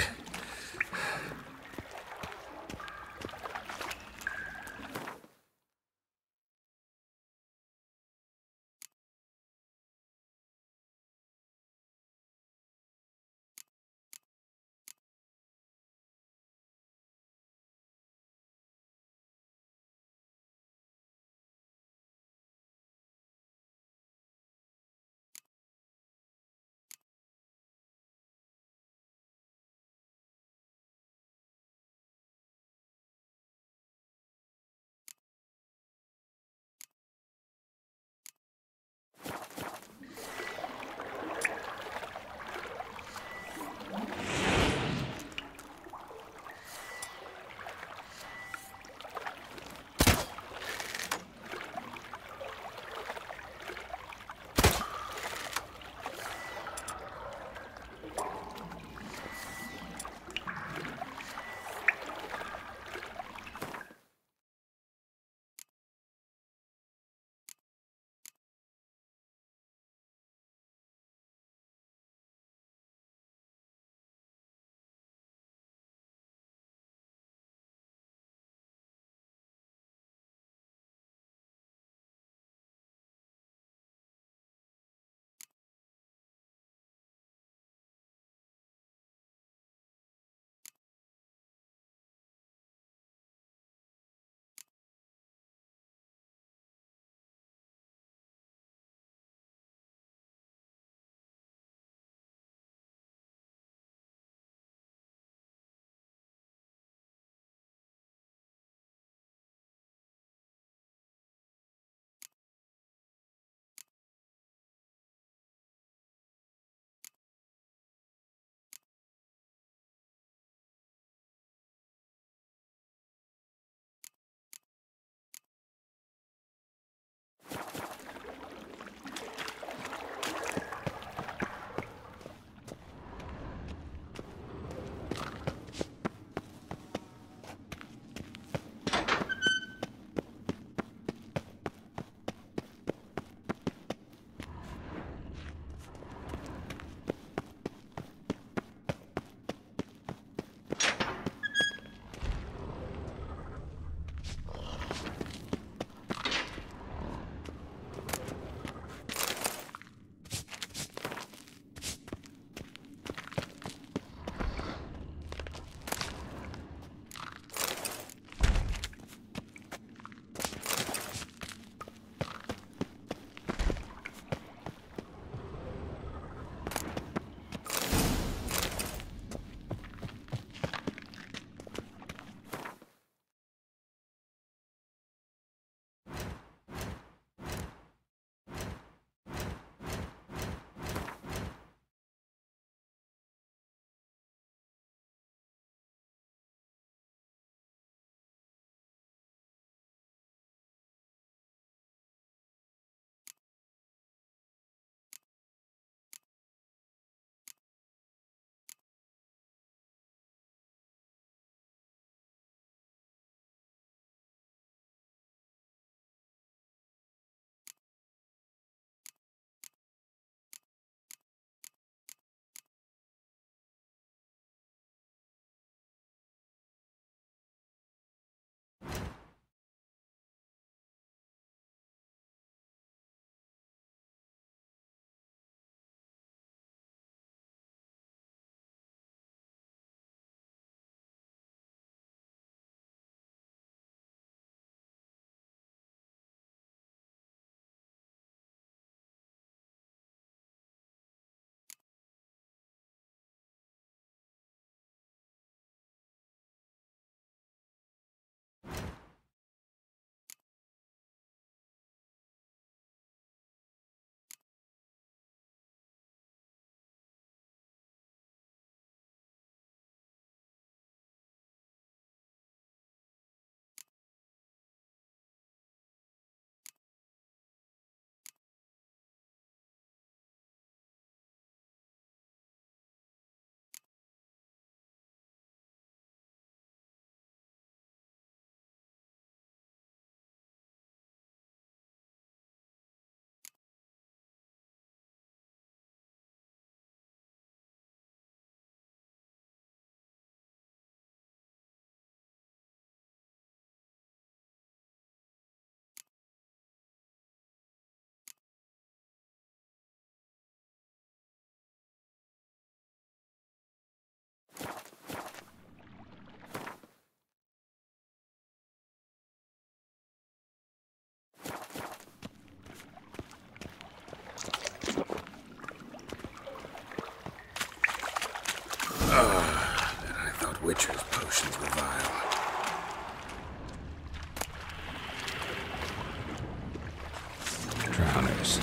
yours.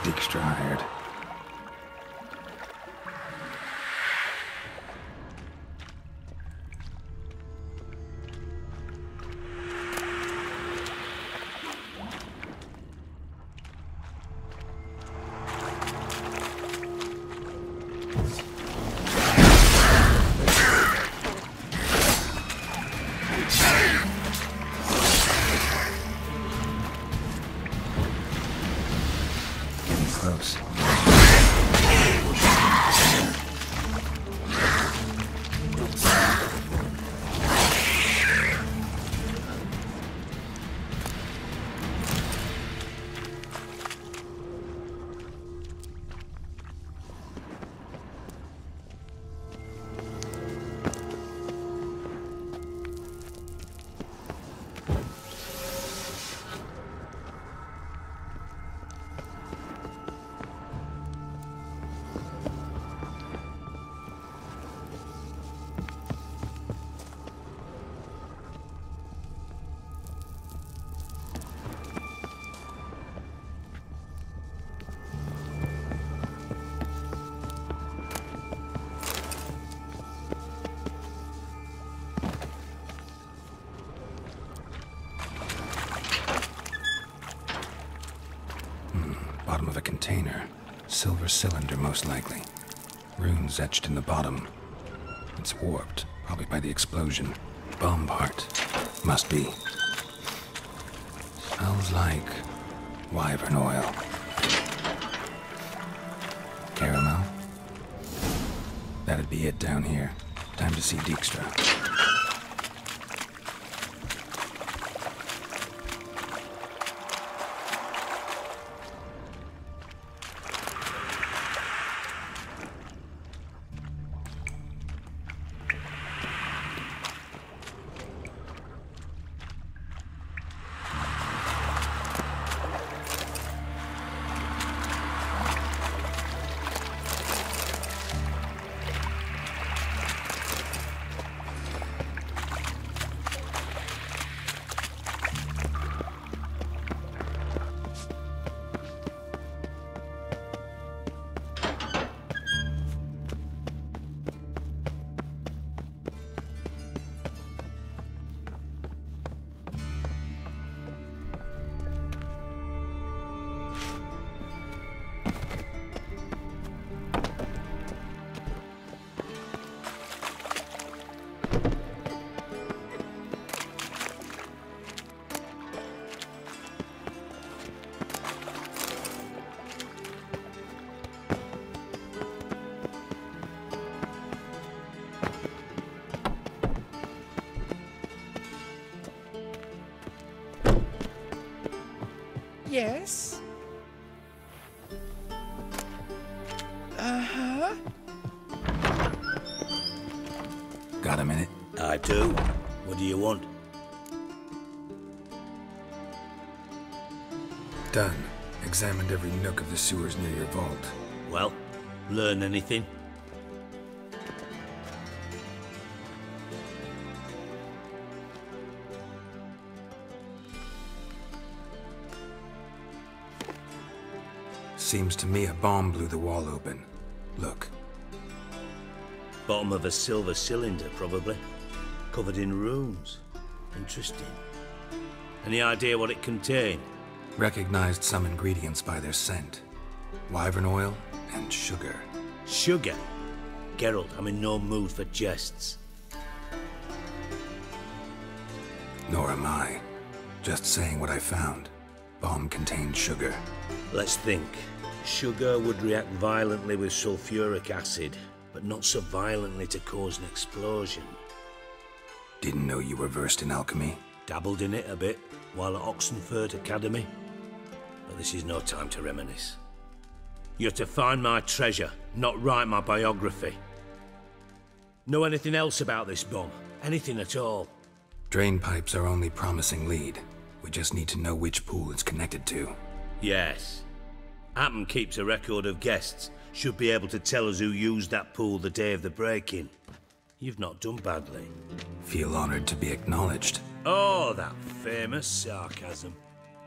Dijkstra hired. Close. Bottom of a container. Silver cylinder, most likely. Runes etched in the bottom. It's warped, probably by the explosion. Bomb part. Must be. Smells like wyvern oil. Caramel? That'd be it down here. Time to see Dijkstra. Yes? Uh-huh. Got a minute? I do. What do you want? Done. Examined every nook of the sewers near your vault. Well, learn anything? Seems to me a bomb blew the wall open. Look. Bottom of a silver cylinder, probably. Covered in runes. Interesting. Any idea what it contained? Recognized some ingredients by their scent. Wyvern oil and sugar. Sugar? Geralt, I'm in no mood for jests. Nor am I. Just saying what I found. Bomb contained sugar. Let's think. Sugar would react violently with sulfuric acid, but not so violently to cause an explosion. Didn't know you were versed in alchemy. Dabbled in it a bit, while at Oxenford Academy. But this is no time to reminisce. You're to find my treasure, not write my biography. Know anything else about this bomb? Anything at all? Drain pipes are only promising lead. We just need to know which pool it's connected to. Yes. Appen keeps a record of guests. Should be able to tell us who used that pool the day of the break-in. You've not done badly. Feel honored to be acknowledged. Oh, that famous sarcasm.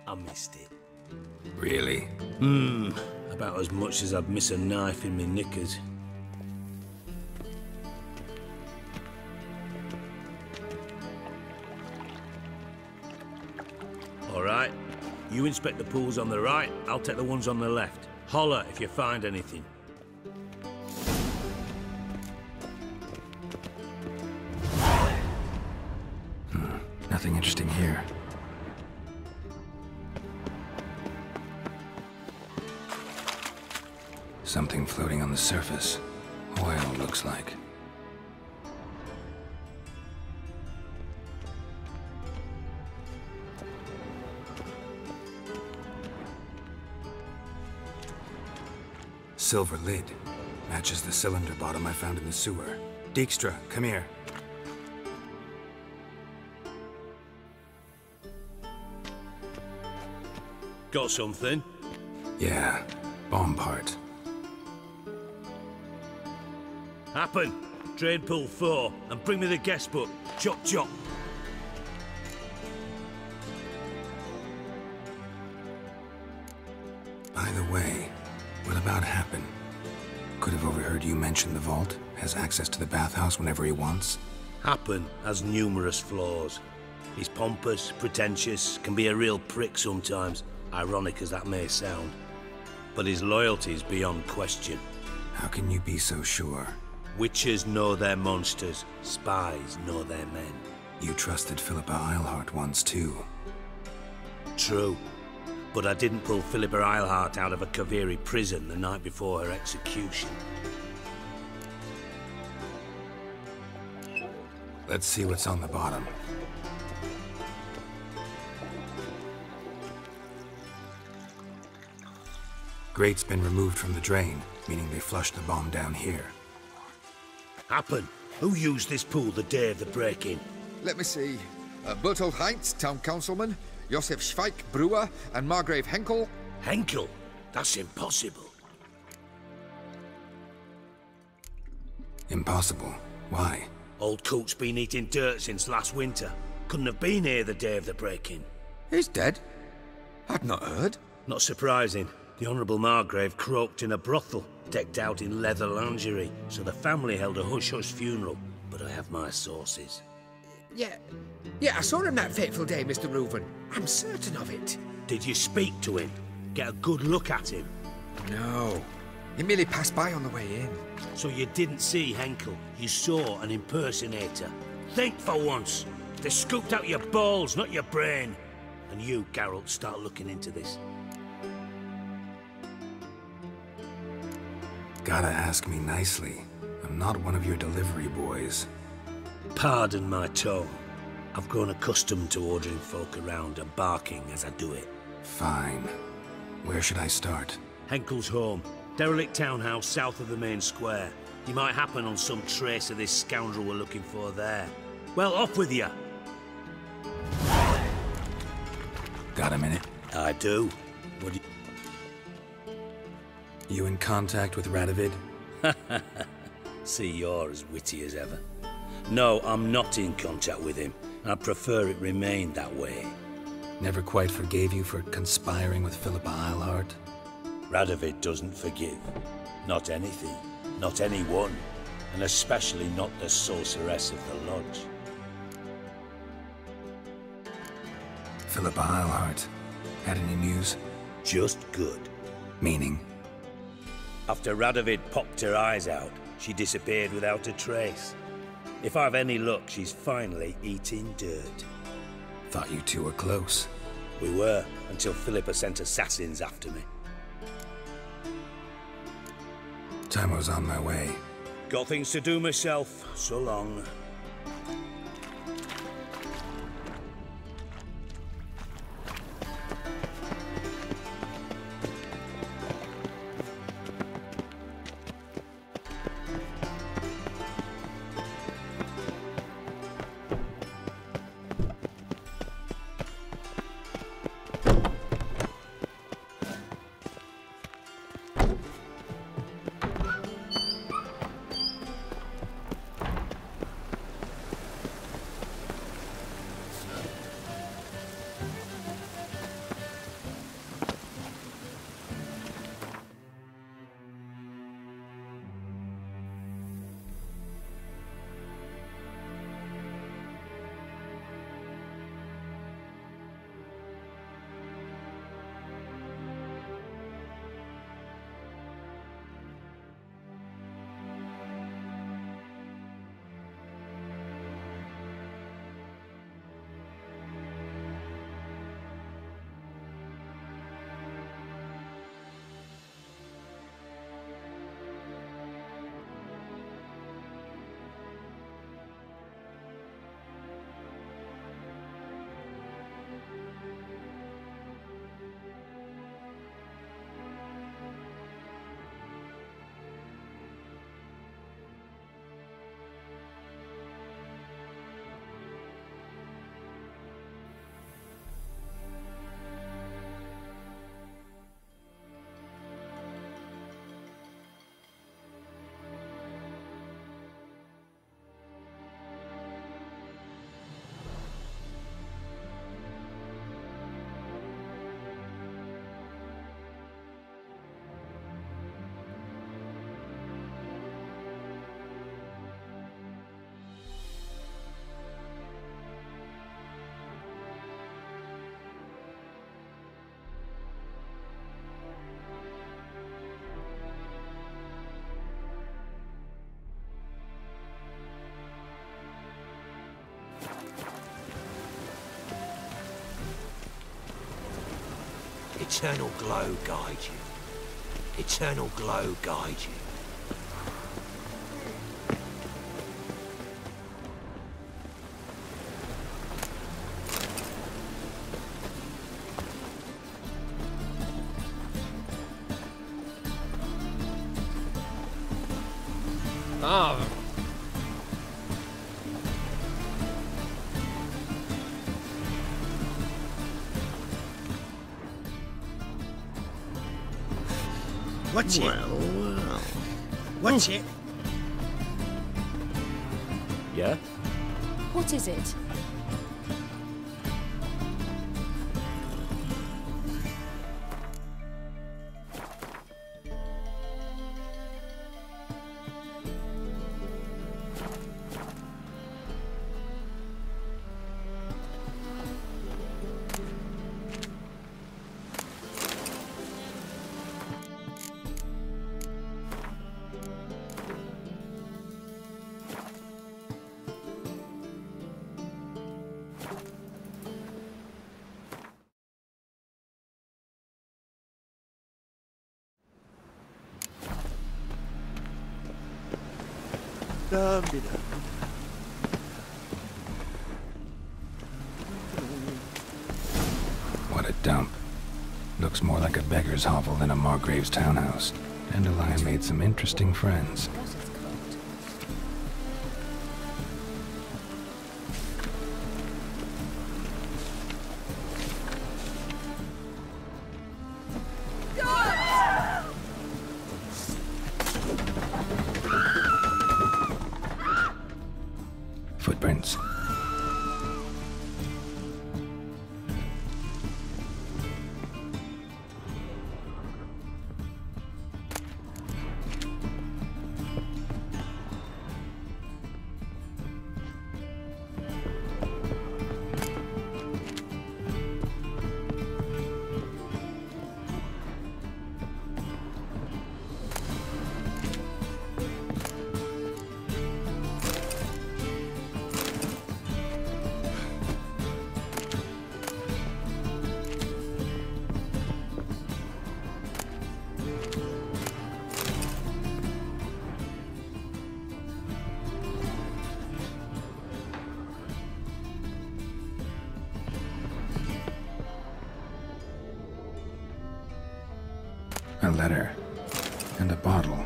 I missed it. Really? About as much as I'd miss a knife in my knickers. All right. You inspect the pools on the right, I'll take the ones on the left. Holler if you find anything. Nothing interesting here. Something floating on the surface. Oil, looks like. Silver lid. Matches the cylinder bottom I found in the sewer. Dijkstra, come here. Got something? Yeah, bomb part. Happen. Drain pool 4, and bring me the guest book. Chop chop. By the way, what about Happen? Could have overheard you mention the vault. Has access to the bathhouse whenever he wants. Happen has numerous flaws. He's pompous, pretentious, can be a real prick sometimes, ironic as that may sound. But his loyalty is beyond question. How can you be so sure? Witches know their monsters, spies know their men. You trusted Philippa Eilhart once too. True. But I didn't pull Philippa Eilhart out of a Kaviri prison the night before her execution. Let's see what's on the bottom. Grate's been removed from the drain, meaning they flushed the bomb down here. Happen. Who used this pool the day of the break-in? Let me see. Bertolt Heinz, town councilman, Josef Schweik, brewer, and Margrave Henkel. Henkel? That's impossible. Impossible? Why? Old Coot's been eating dirt since last winter. Couldn't have been here the day of the break-in. He's dead? I'd not heard. Not surprising. The Honourable Margrave croaked in a brothel, decked out in leather lingerie, so the family held a hush-hush funeral, but I have my sources. Yeah, I saw him that fateful day, Mr. Reuven. I'm certain of it. Did you speak to him? Get a good look at him? No. He merely passed by on the way in. So you didn't see Henkel? You saw an impersonator? Think for once! They scooped out your balls, not your brain. And you, Geralt, start looking into this. Gotta ask me nicely. I'm not one of your delivery boys. Pardon my tone. I've grown accustomed to ordering folk around and barking as I do it. Fine. Where should I start? Henkel's home. Derelict townhouse south of the main square. You might happen on some trace of this scoundrel we're looking for there. Well, off with you! Got a minute? I do. What do you in contact with Radovid? See, you're as witty as ever. No, I'm not in contact with him. I prefer it remained that way. Never quite forgave you for conspiring with Philippa Eilhart? Radovid doesn't forgive. Not anything. Not anyone. And especially not the sorceress of the Lodge. Philippa Eilhart. Had any news? Just good. Meaning? After Radovid popped her eyes out, she disappeared without a trace. If I've any luck, she's finally eating dirt. Thought you two were close. We were, until Philippa sent assassins after me. Time was on my way. Got things to do myself. So long. Eternal glow guide you. Eternal glow guide you. Ah. What's it? Well. What's it? Yeah? What is it? What a dump. looks more like a beggar's hovel than a Margrave's townhouse. Dandelion made some interesting friends. Footprints. A letter. And a bottle.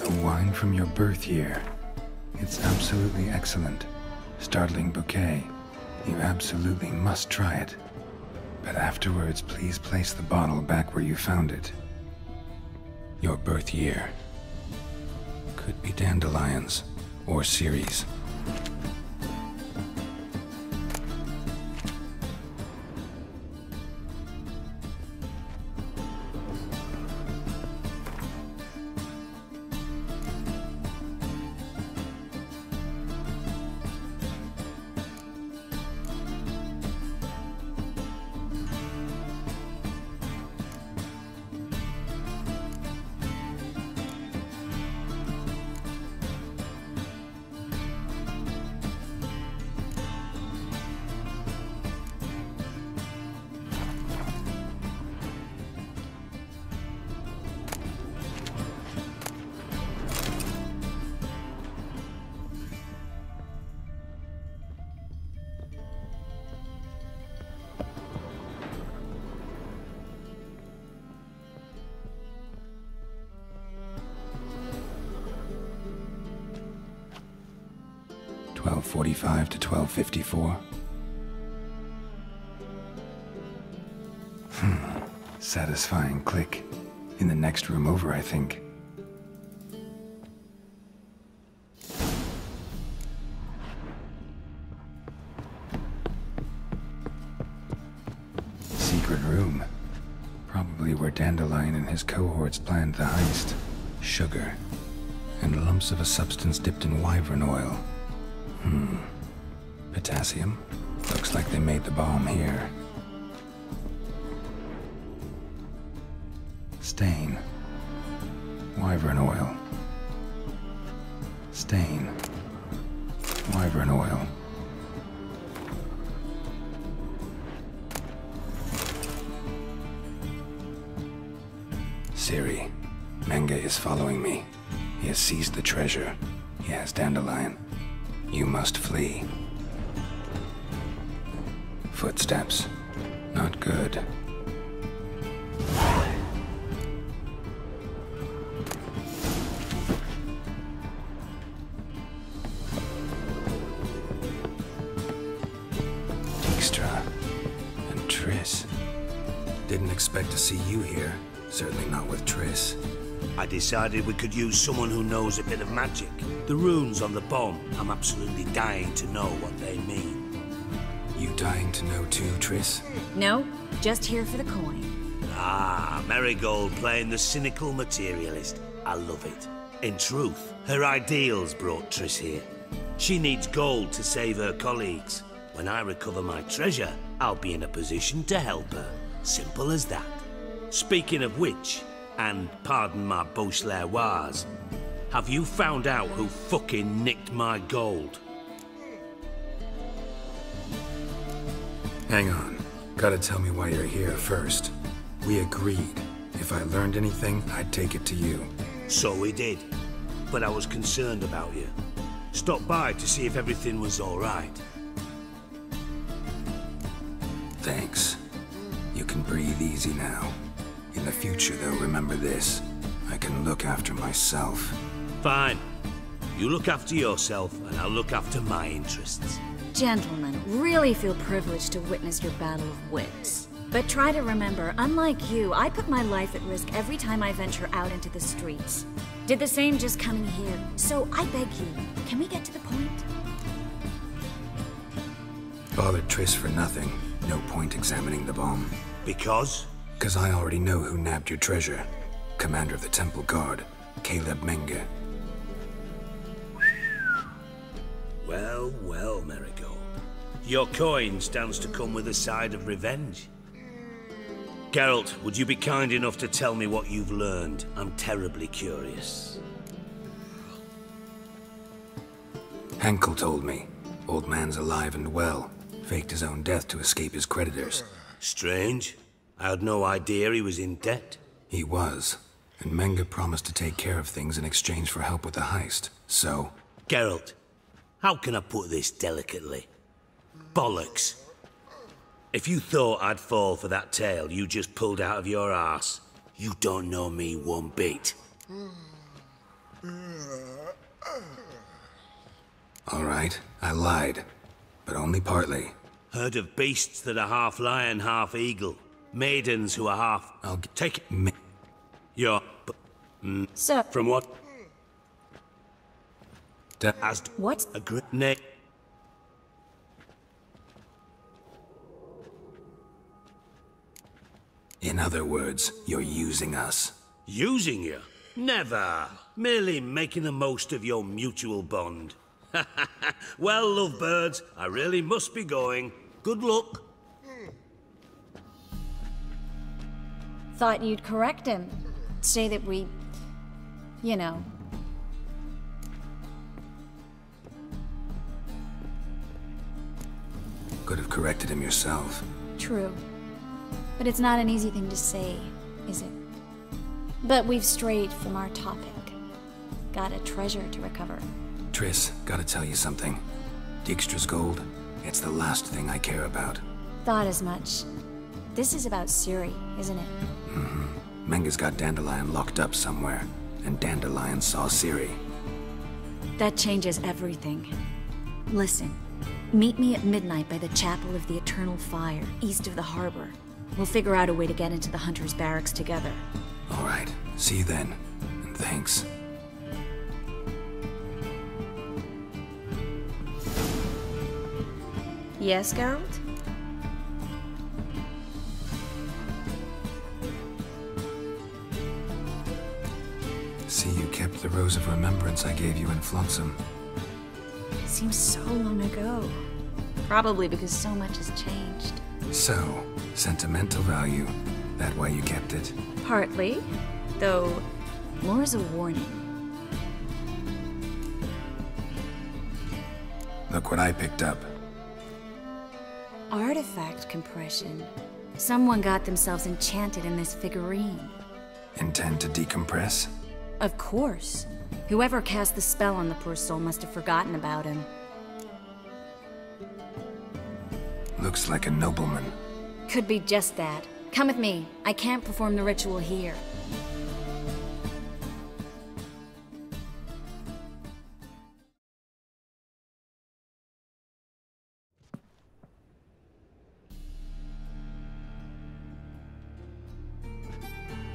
A wine from your birth year. It's absolutely excellent. Startling bouquet. You absolutely must try it. But afterwards, please place the bottle back where you found it. Your birth year. Could be dandelions. Or Ceres. .45 to 12:54. Satisfying click. In the next room over, I think. Secret room. Probably where Dandelion and his cohorts planned the heist. Sugar. And lumps of a substance dipped in wyvern oil. Potassium? Looks like they made the bomb here. Stain. Wyvern oil. Stain. Wyvern oil. Ciri. Menge is following me. He has seized the treasure. He has Dandelion. You must flee. Footsteps. Not good. Dijkstra. And Triss. Didn't expect to see you here. Certainly not with Triss. I decided we could use someone who knows a bit of magic. The runes on the bomb, I'm absolutely dying to know what they mean. You dying to know too, Triss? No, just here for the coin. Ah, Marigold playing the cynical materialist. I love it. In truth, her ideals brought Triss here. She needs gold to save her colleagues. When I recover my treasure, I'll be in a position to help her. Simple as that. Speaking of which, and pardon my Beauclervoise, have you found out who fucking nicked my gold? Hang on. Gotta tell me why you're here first. We agreed. If I learned anything, I'd take it to you. So we did. But I was concerned about you. Stopped by to see if everything was all right. Thanks. You can breathe easy now. In the future, though, remember this. I can look after myself. Fine. You look after yourself, and I'll look after my interests. Gentlemen, really feel privileged to witness your battle of wits. But try to remember, unlike you, I put my life at risk every time I venture out into the streets. Did the same just coming here. So I beg you, can we get to the point? Bothered Triss for nothing. No point examining the bomb. Because? Because I already know who nabbed your treasure. Commander of the Temple Guard, Caleb Menge. Well, well, Marigold. Your coin stands to come with a side of revenge. Geralt, would you be kind enough to tell me what you've learned? I'm terribly curious. Henkel told me. Old man's alive and well. Faked his own death to escape his creditors. Strange. I had no idea he was in debt. He was. And Menge promised to take care of things in exchange for help with the heist. So... Geralt, how can I put this delicately? Bollocks. If you thought I'd fall for that tale you just pulled out of your arse, you don't know me one bit. All right, I lied. But only partly. Heard of beasts that are half lion, half eagle. Maidens who are half... I'll take it. Your... Sir. From what? As what? A grenade. In other words, you're using us. Using you? Never. Merely making the most of your mutual bond. Well, lovebirds, I really must be going. Good luck. Thought you'd correct him. Say that we... you know... Could have corrected him yourself. True. But it's not an easy thing to say, is it? But we've strayed from our topic. Got a treasure to recover. Triss, gotta tell you something. Dijkstra's gold, it's the last thing I care about. Thought as much. This is about Ciri, isn't it? Mm-hmm. Menge's got Dandelion locked up somewhere, and Dandelion saw Ciri. That changes everything. Listen, meet me at midnight by the Chapel of the Eternal Fire, east of the harbor. We'll figure out a way to get into the Hunter's Barracks together. All right, see you then, and thanks. Yes, Geralt? See, you kept the Rose of Remembrance I gave you in Flotsam. Seems so long ago. Probably because so much has changed. So, sentimental value. That why you kept it? Partly, though more as a warning. Look what I picked up. Artifact compression. Someone got themselves enchanted in this figurine. Intend to decompress? Of course. Whoever cast the spell on the poor soul must have forgotten about him. Looks like a nobleman. Could be just that. Come with me. I can't perform the ritual here.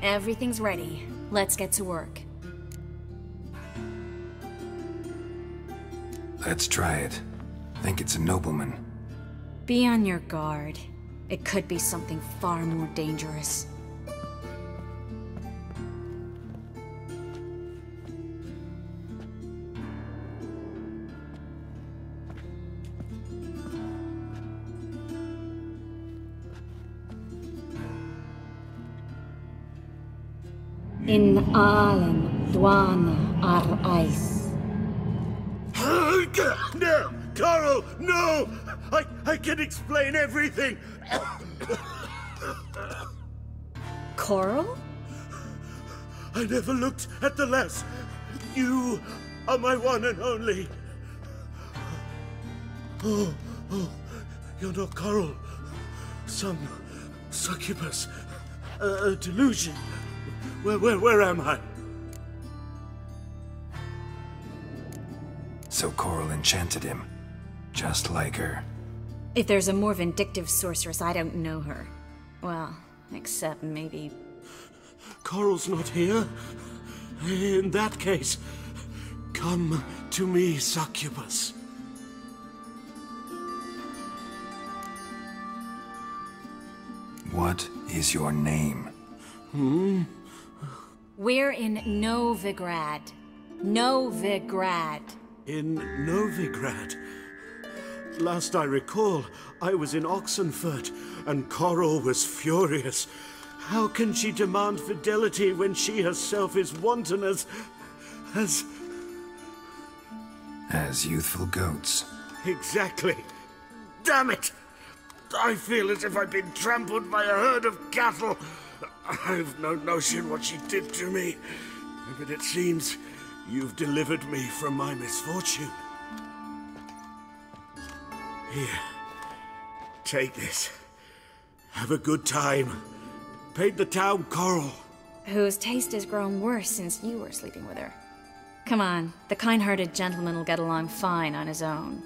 Everything's ready. Let's get to work. Let's try it. Think it's a nobleman. Be on your guard. It could be something far more dangerous. In Alem, Dwana, Ar-Ice. No! Carl, no! I can explain everything! Coral? I never looked at the lass. You are my one and only. Oh, you're not Coral. Succubus. A delusion. Where am I? So Coral enchanted him. Just like her. If there's a more vindictive sorceress, I don't know her. Well, except maybe... Coral's not here. In that case, come to me, Succubus. What is your name? We're in Novigrad. Novigrad. In Novigrad? Last I recall, I was in Oxenfurt, and Coral was furious. How can she demand fidelity when she herself is wanton as youthful goats. Exactly. Damn it! I feel as if I've been trampled by a herd of cattle. I've no notion what she did to me, but it seems you've delivered me from my misfortune. Here, take this. Have a good time. Paint the town Coral. Whose taste has grown worse since you were sleeping with her. Come on, the kind-hearted gentleman will get along fine on his own.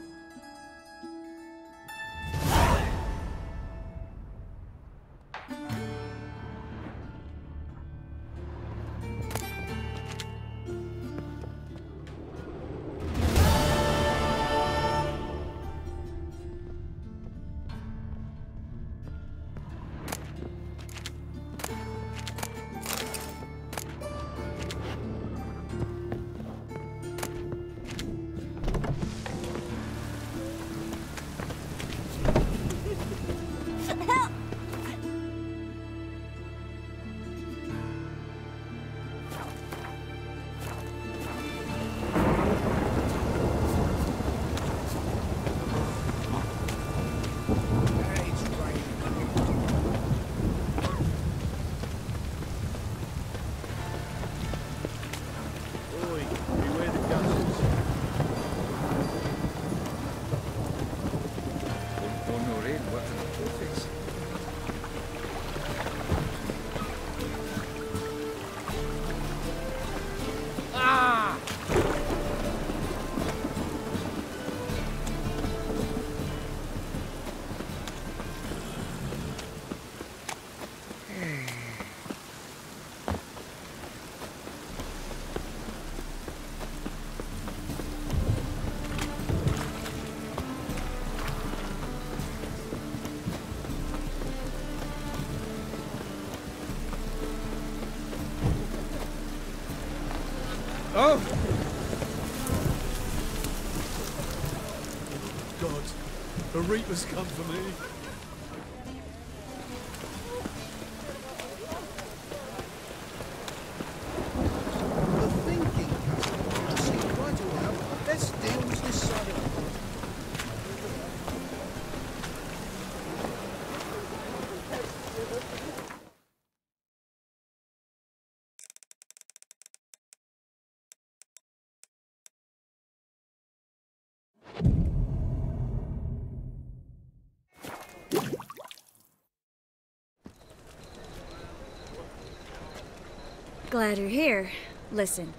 Oh! God, the Reapers come for me. The thinking, cousin. I see right all now. Let's deal with this side of it. Glad you're here. Listen,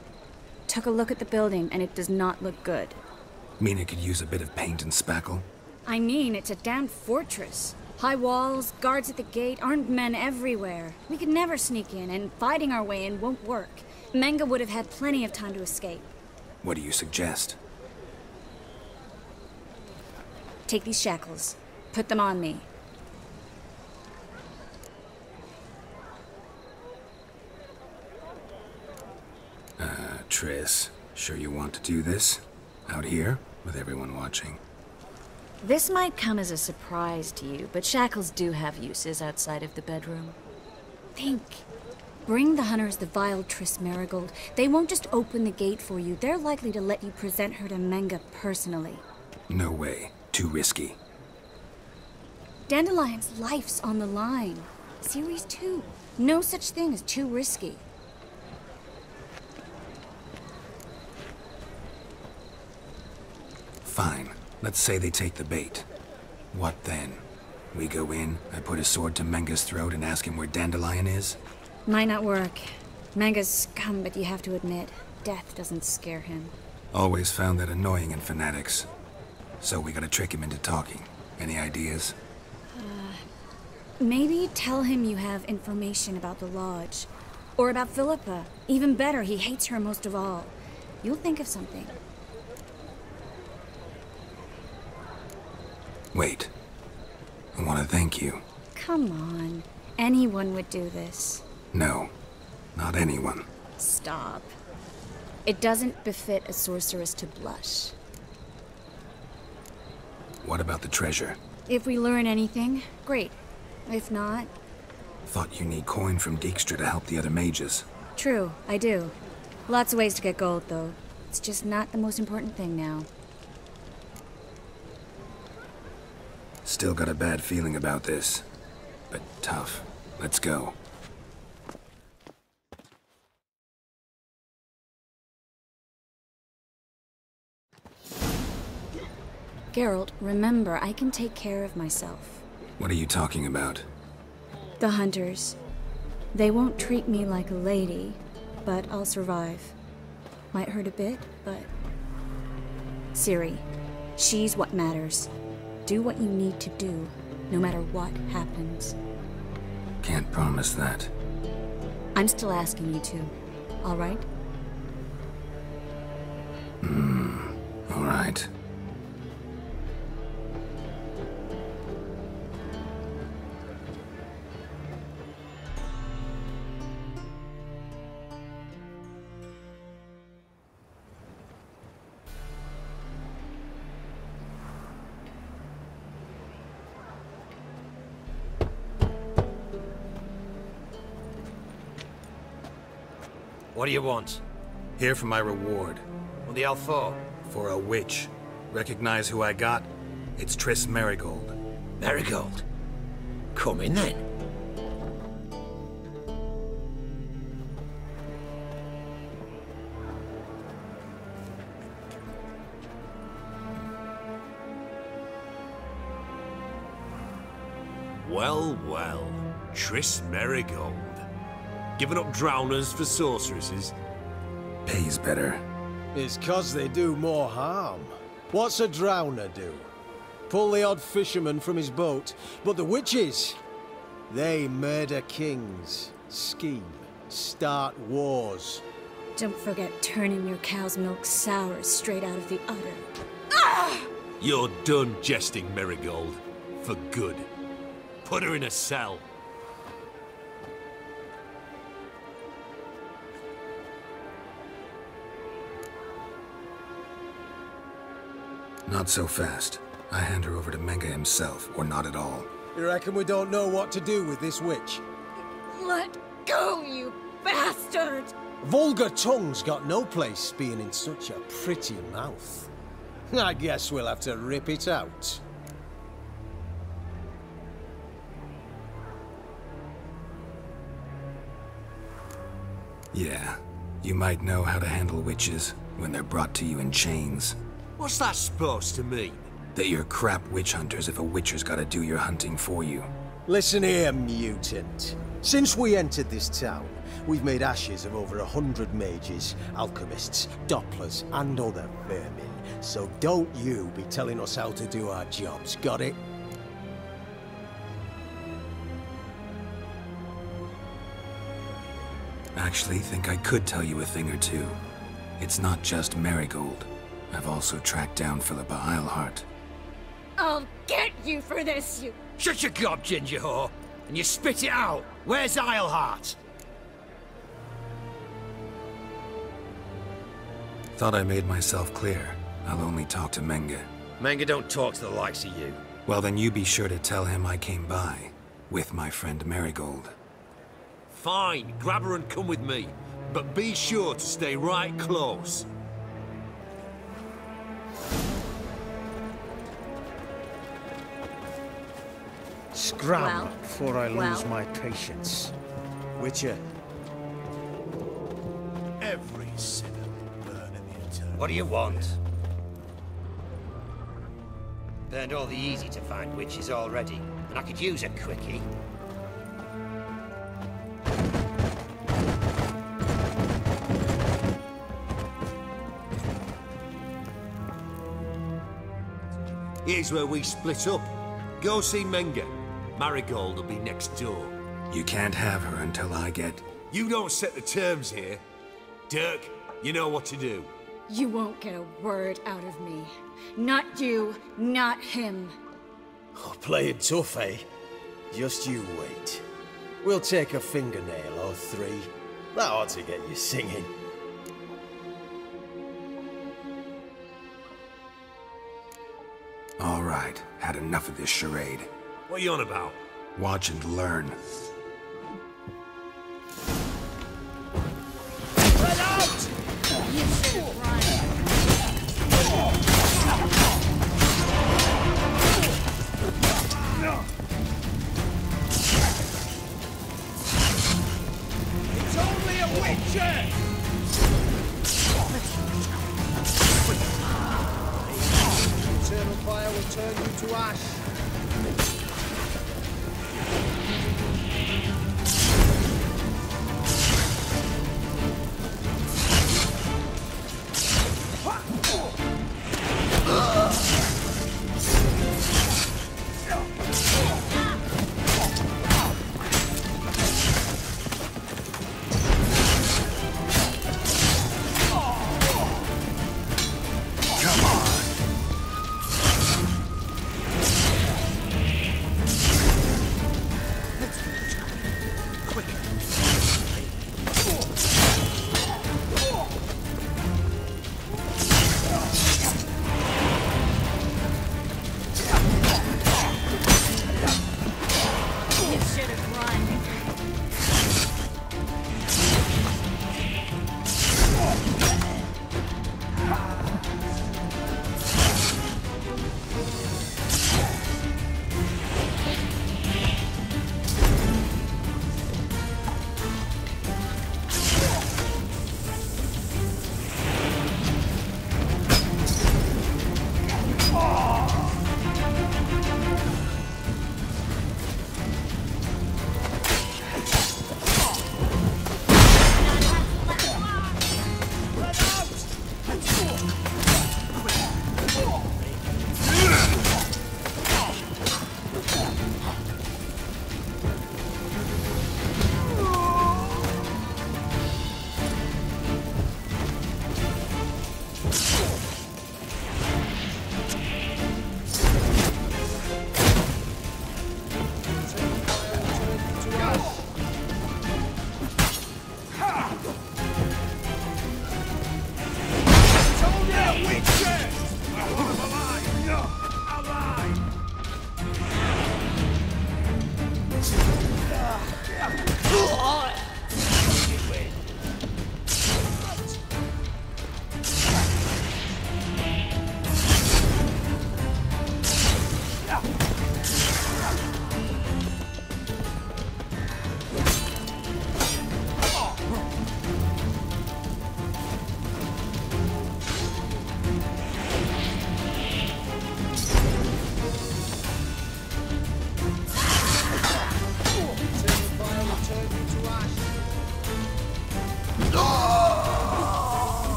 took a look at the building and it does not look good. Mean it could use a bit of paint and spackle? I mean, it's a damned fortress. High walls, guards at the gate, armed men everywhere. We could never sneak in, and fighting our way in won't work. Menga would have had plenty of time to escape. What do you suggest? Take these shackles. Put them on me. Triss, sure you want to do this? Out here, with everyone watching? This might come as a surprise to you, but shackles do have uses outside of the bedroom. Think. Bring the hunters the vile Triss Marigold. They won't just open the gate for you. They're likely to let you present her to Menga personally. No way. Too risky. Dandelion's life's on the line. Series 2. No such thing as too risky. Fine. Let's say they take the bait. What then? We go in, I put a sword to Menga's throat and ask him where Dandelion is? Might not work. Manga's scum, but you have to admit, death doesn't scare him. Always found that annoying in fanatics. So we gotta trick him into talking. Any ideas? Maybe tell him you have information about the Lodge. Or about Philippa. Even better, he hates her most of all. You'll think of something. Wait. I want to thank you. Come on. Anyone would do this. No. Not anyone. Stop. It doesn't befit a sorceress to blush. What about the treasure? If we learn anything, great. If not... Thought you need coin from Dijkstra to help the other mages. True, I do. Lots of ways to get gold, though. It's just not the most important thing now. Still got a bad feeling about this. But tough. Let's go. Geralt, remember, I can take care of myself. What are you talking about? The hunters. They won't treat me like a lady, but I'll survive. Might hurt a bit, but... Ciri, she's what matters. Do what you need to do, no matter what happens. Can't promise that. I'm still asking you to, all right? All right. What do you want? Here for my reward. What the hell for? For a witch. Recognize who I got? It's Triss Merigold. Merigold? Come in then. Well, well. Triss Merigold. Giving up drowners for sorceresses? Pays better. It's 'cause they do more harm. What's a drowner do? Pull the odd fisherman from his boat. But the witches, they murder kings, scheme, start wars. Don't forget turning your cow's milk sour straight out of the udder. You're done jesting, Merigold. For good. Put her in a cell. Not so fast. I hand her over to Menga himself, or not at all. You reckon we don't know what to do with this witch? Let go, you bastard! Vulgar tongue's got no place being in such a pretty mouth. I guess we'll have to rip it out. Yeah. You might know how to handle witches when they're brought to you in chains. What's that supposed to mean? That you're crap witch hunters if a witcher's gotta do your hunting for you. Listen here, mutant. Since we entered this town, we've made ashes of over 100 mages, alchemists, dopplers, and other vermin. So don't you be telling us how to do our jobs, got it? Actually, think I could tell you a thing or two. It's not just Merigold. I've also tracked down Philippa Eilhart. I'll get you for this, you... Shut your gob, ginger whore, and you spit it out. Where's Eilhart? Thought I made myself clear. I'll only talk to Menga. Menga don't talk to the likes of you. Well, then you be sure to tell him I came by, with my friend Merigold. Fine, grab her and come with me. But be sure to stay right close. Scram Well, before I lose my patience. Witcher. Every sinner will burn in the eternal. What do you want? Burned all the easy-to-find witches already. and I could use a quickie. Here's where we split up. Go see Menga. Marigold will be next door. You can't have her until I get... You don't set the terms here. Dirk, you know what to do. You won't get a word out of me. Not you, not him. Oh, play it tough, eh? Just you wait. We'll take a fingernail or three. That ought to get you singing. All right, had enough of this charade. What are you on about? Watch and learn. Let out! You should have run. It's only a witcher! Eternal fire will turn you to ash.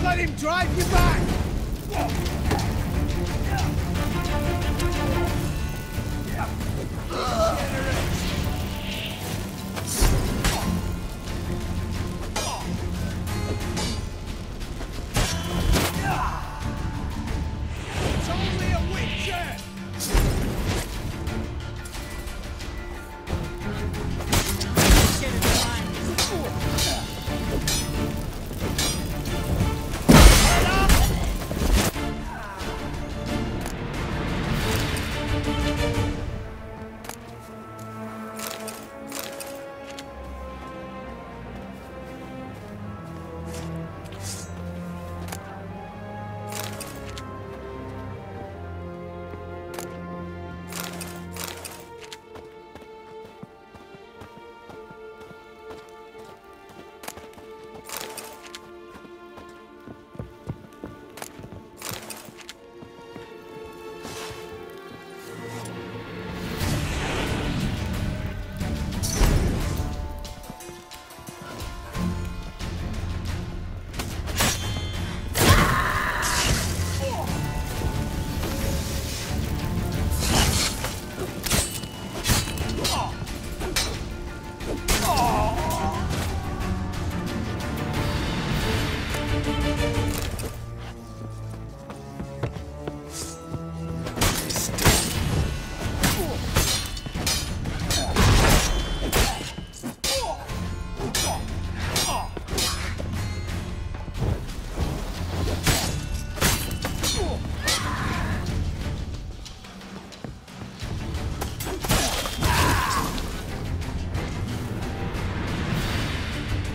Let him drive you back! It's only a witcher!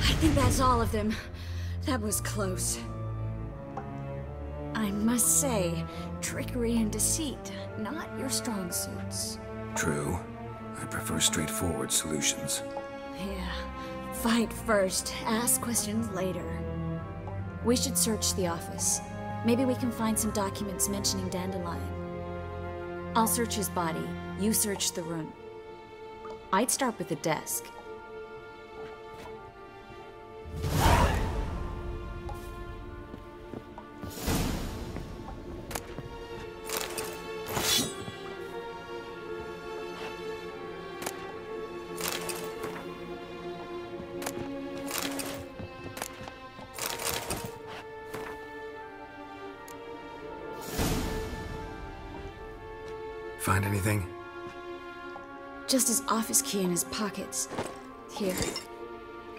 I think that's all of them. That was close. I must say, trickery and deceit, not your strong suits. True. I prefer straightforward solutions. Yeah. Fight first, ask questions later. We should search the office. Maybe we can find some documents mentioning Dandelion. I'll search his body, you search the room. I'd start with the desk. Find anything? Just his office key in his pockets. Here.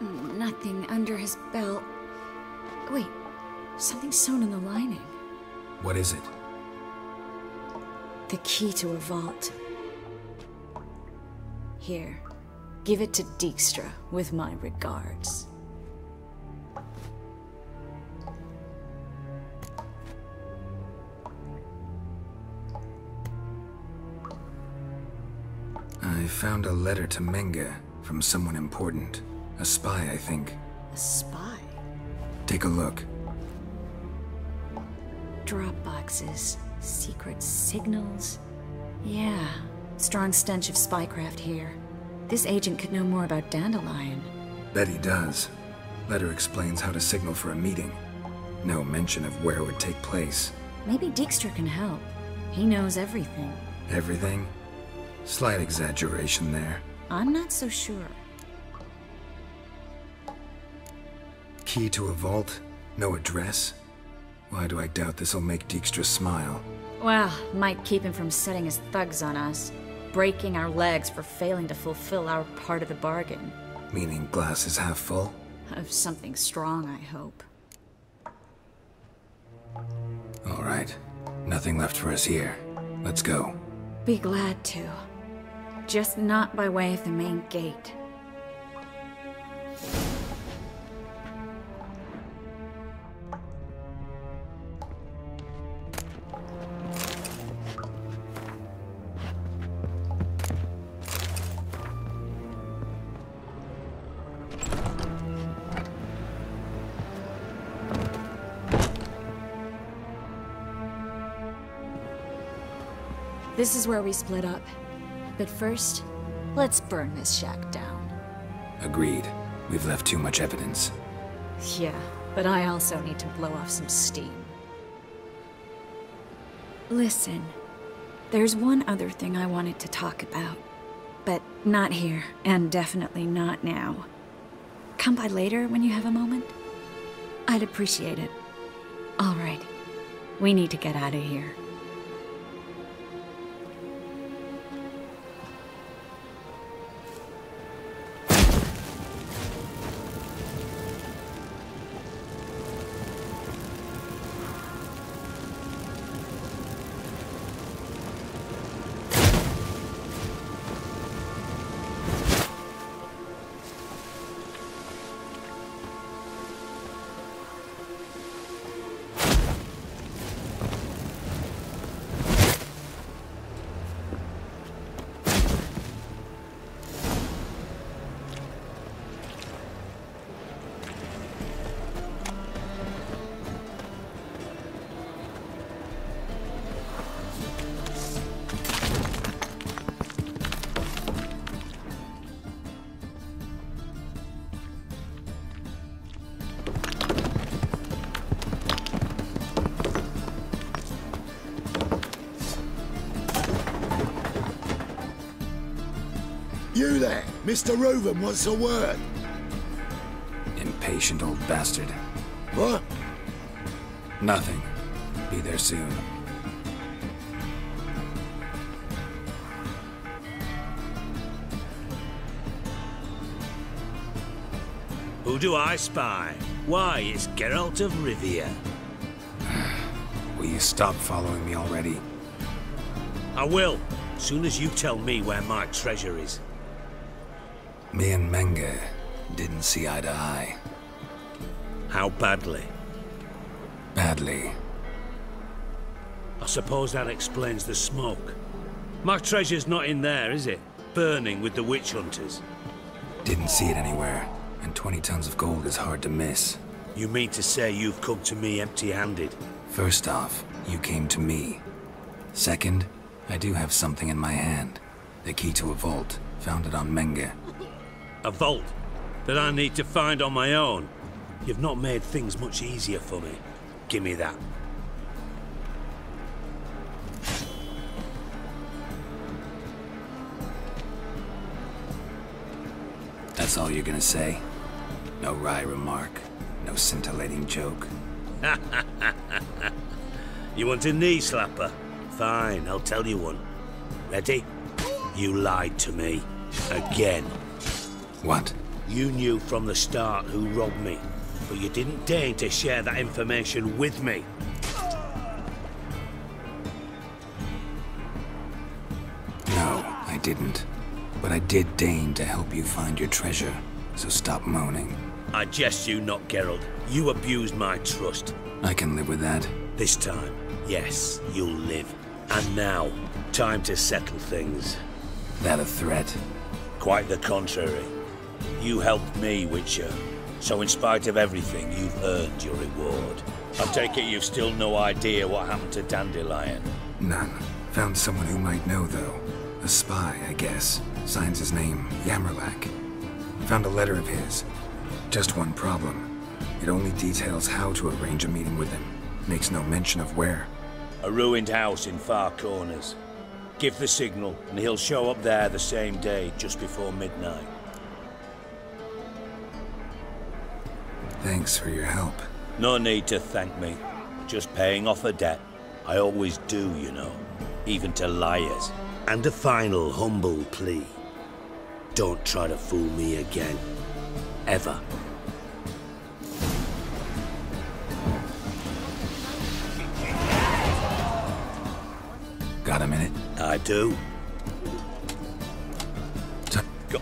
Nothing under his belt. Wait, something sewn in the lining. What is it? The key to a vault. Here. Give it to Dijkstra, with my regards. I found a letter to Menge from someone important. A spy, I think. A spy? Take a look. Drop boxes, secret signals. Yeah, strong stench of spycraft here. This agent could know more about Dandelion. Bet he does. Letter explains how to signal for a meeting. No mention of where it would take place. Maybe Dijkstra can help. He knows everything. Everything? Slight exaggeration there. I'm not so sure. Key to a vault? No address? Why do I doubt this'll make Dijkstra smile? Well, might keep him from setting his thugs on us. Breaking our legs for failing to fulfill our part of the bargain. Meaning glass is half full? Of something strong, I hope. All right. Nothing left for us here. Let's go. Be glad to. Just not by way of the main gate. This is where we split up. But first, let's burn this shack down. Agreed. We've left too much evidence. Yeah, but I also need to blow off some steam. Listen, there's one other thing I wanted to talk about. But not here, and definitely not now. Come by later when you have a moment? I'd appreciate it. All right. We need to get out of here. You there, Mr. Reuven wants a word. Impatient old bastard. What? Nothing. Be there soon. Who do I spy? Why, it's Geralt of Rivia. Will you stop following me already? I will, soon as you tell me where my treasure is. Me and Menge, Didn't see eye to eye. How badly? Badly. I suppose that explains the smoke. My treasure's not in there, is it? Burning with the witch hunters. Didn't see it anywhere, and 20 tons of gold is hard to miss. You mean to say you've come to me empty-handed? First off, you came to me. Second, I do have something in my hand. The key to a vault, founded on Menge. A vault that I need to find on my own? You've not made things much easier for me. Give me that. That's all you're gonna say? No wry remark, no scintillating joke. You want a knee slapper? Fine, I'll tell you one. Ready? You lied to me. Again. What? You knew from the start who robbed me, but you didn't deign to share that information with me. No, I didn't. But I did deign to help you find your treasure, so stop moaning. I jest you not, Geralt. You abused my trust. I can live with that. This time, yes, you'll live. And now, time to settle things. That a threat? Quite the contrary. You helped me, Witcher. So in spite of everything, you've earned your reward. I take it you've still no idea what happened to Dandelion? None. Found someone who might know, though. A spy, I guess. Signs his name, Yammerlack. Found a letter of his. Just one problem. It only details how to arrange a meeting with him. Makes no mention of where. A ruined house in Far Corners. Give the signal, and he'll show up there the same day, just before midnight. Thanks for your help. No need to thank me. Just paying off a debt. I always do, you know. Even to liars. And a final humble plea. Don't try to fool me again. Ever. Got a minute? I do. Go.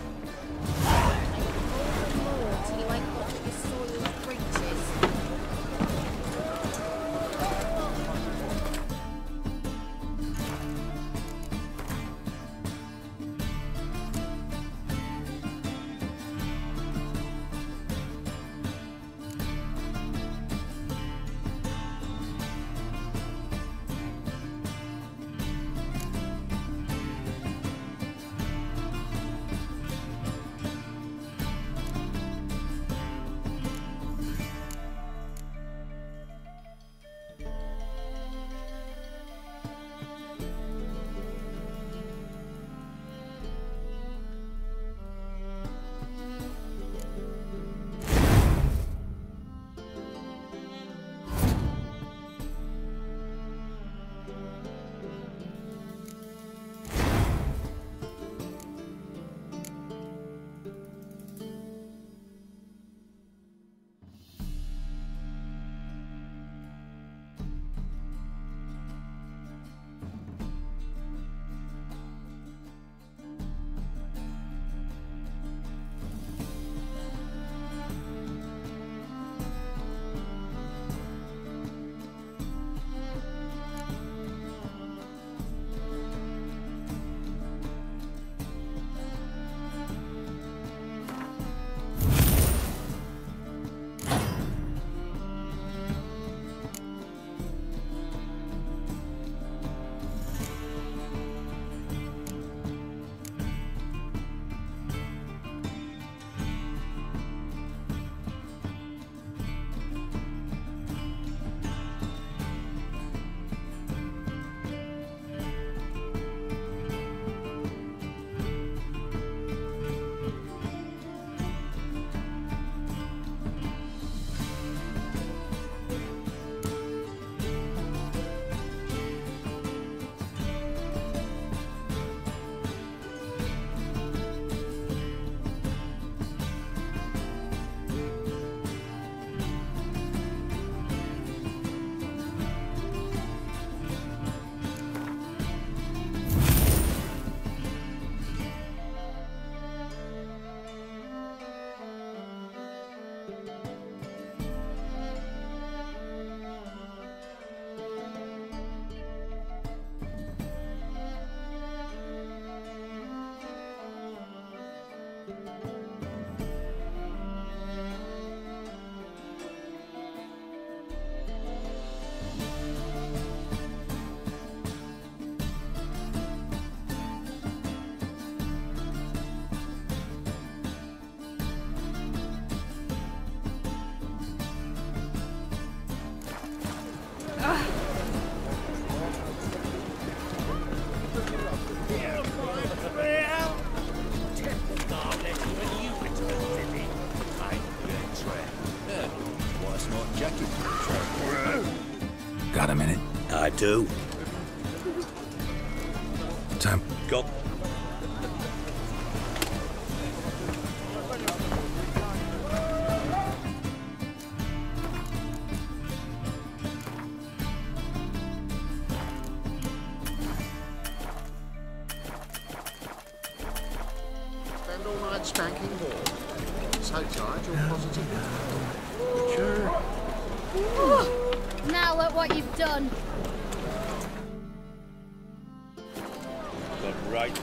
Got a minute? I do. Time. Go. Spend all night spanking more. So tired you're positive. Sure. Now look what you've done. Got right.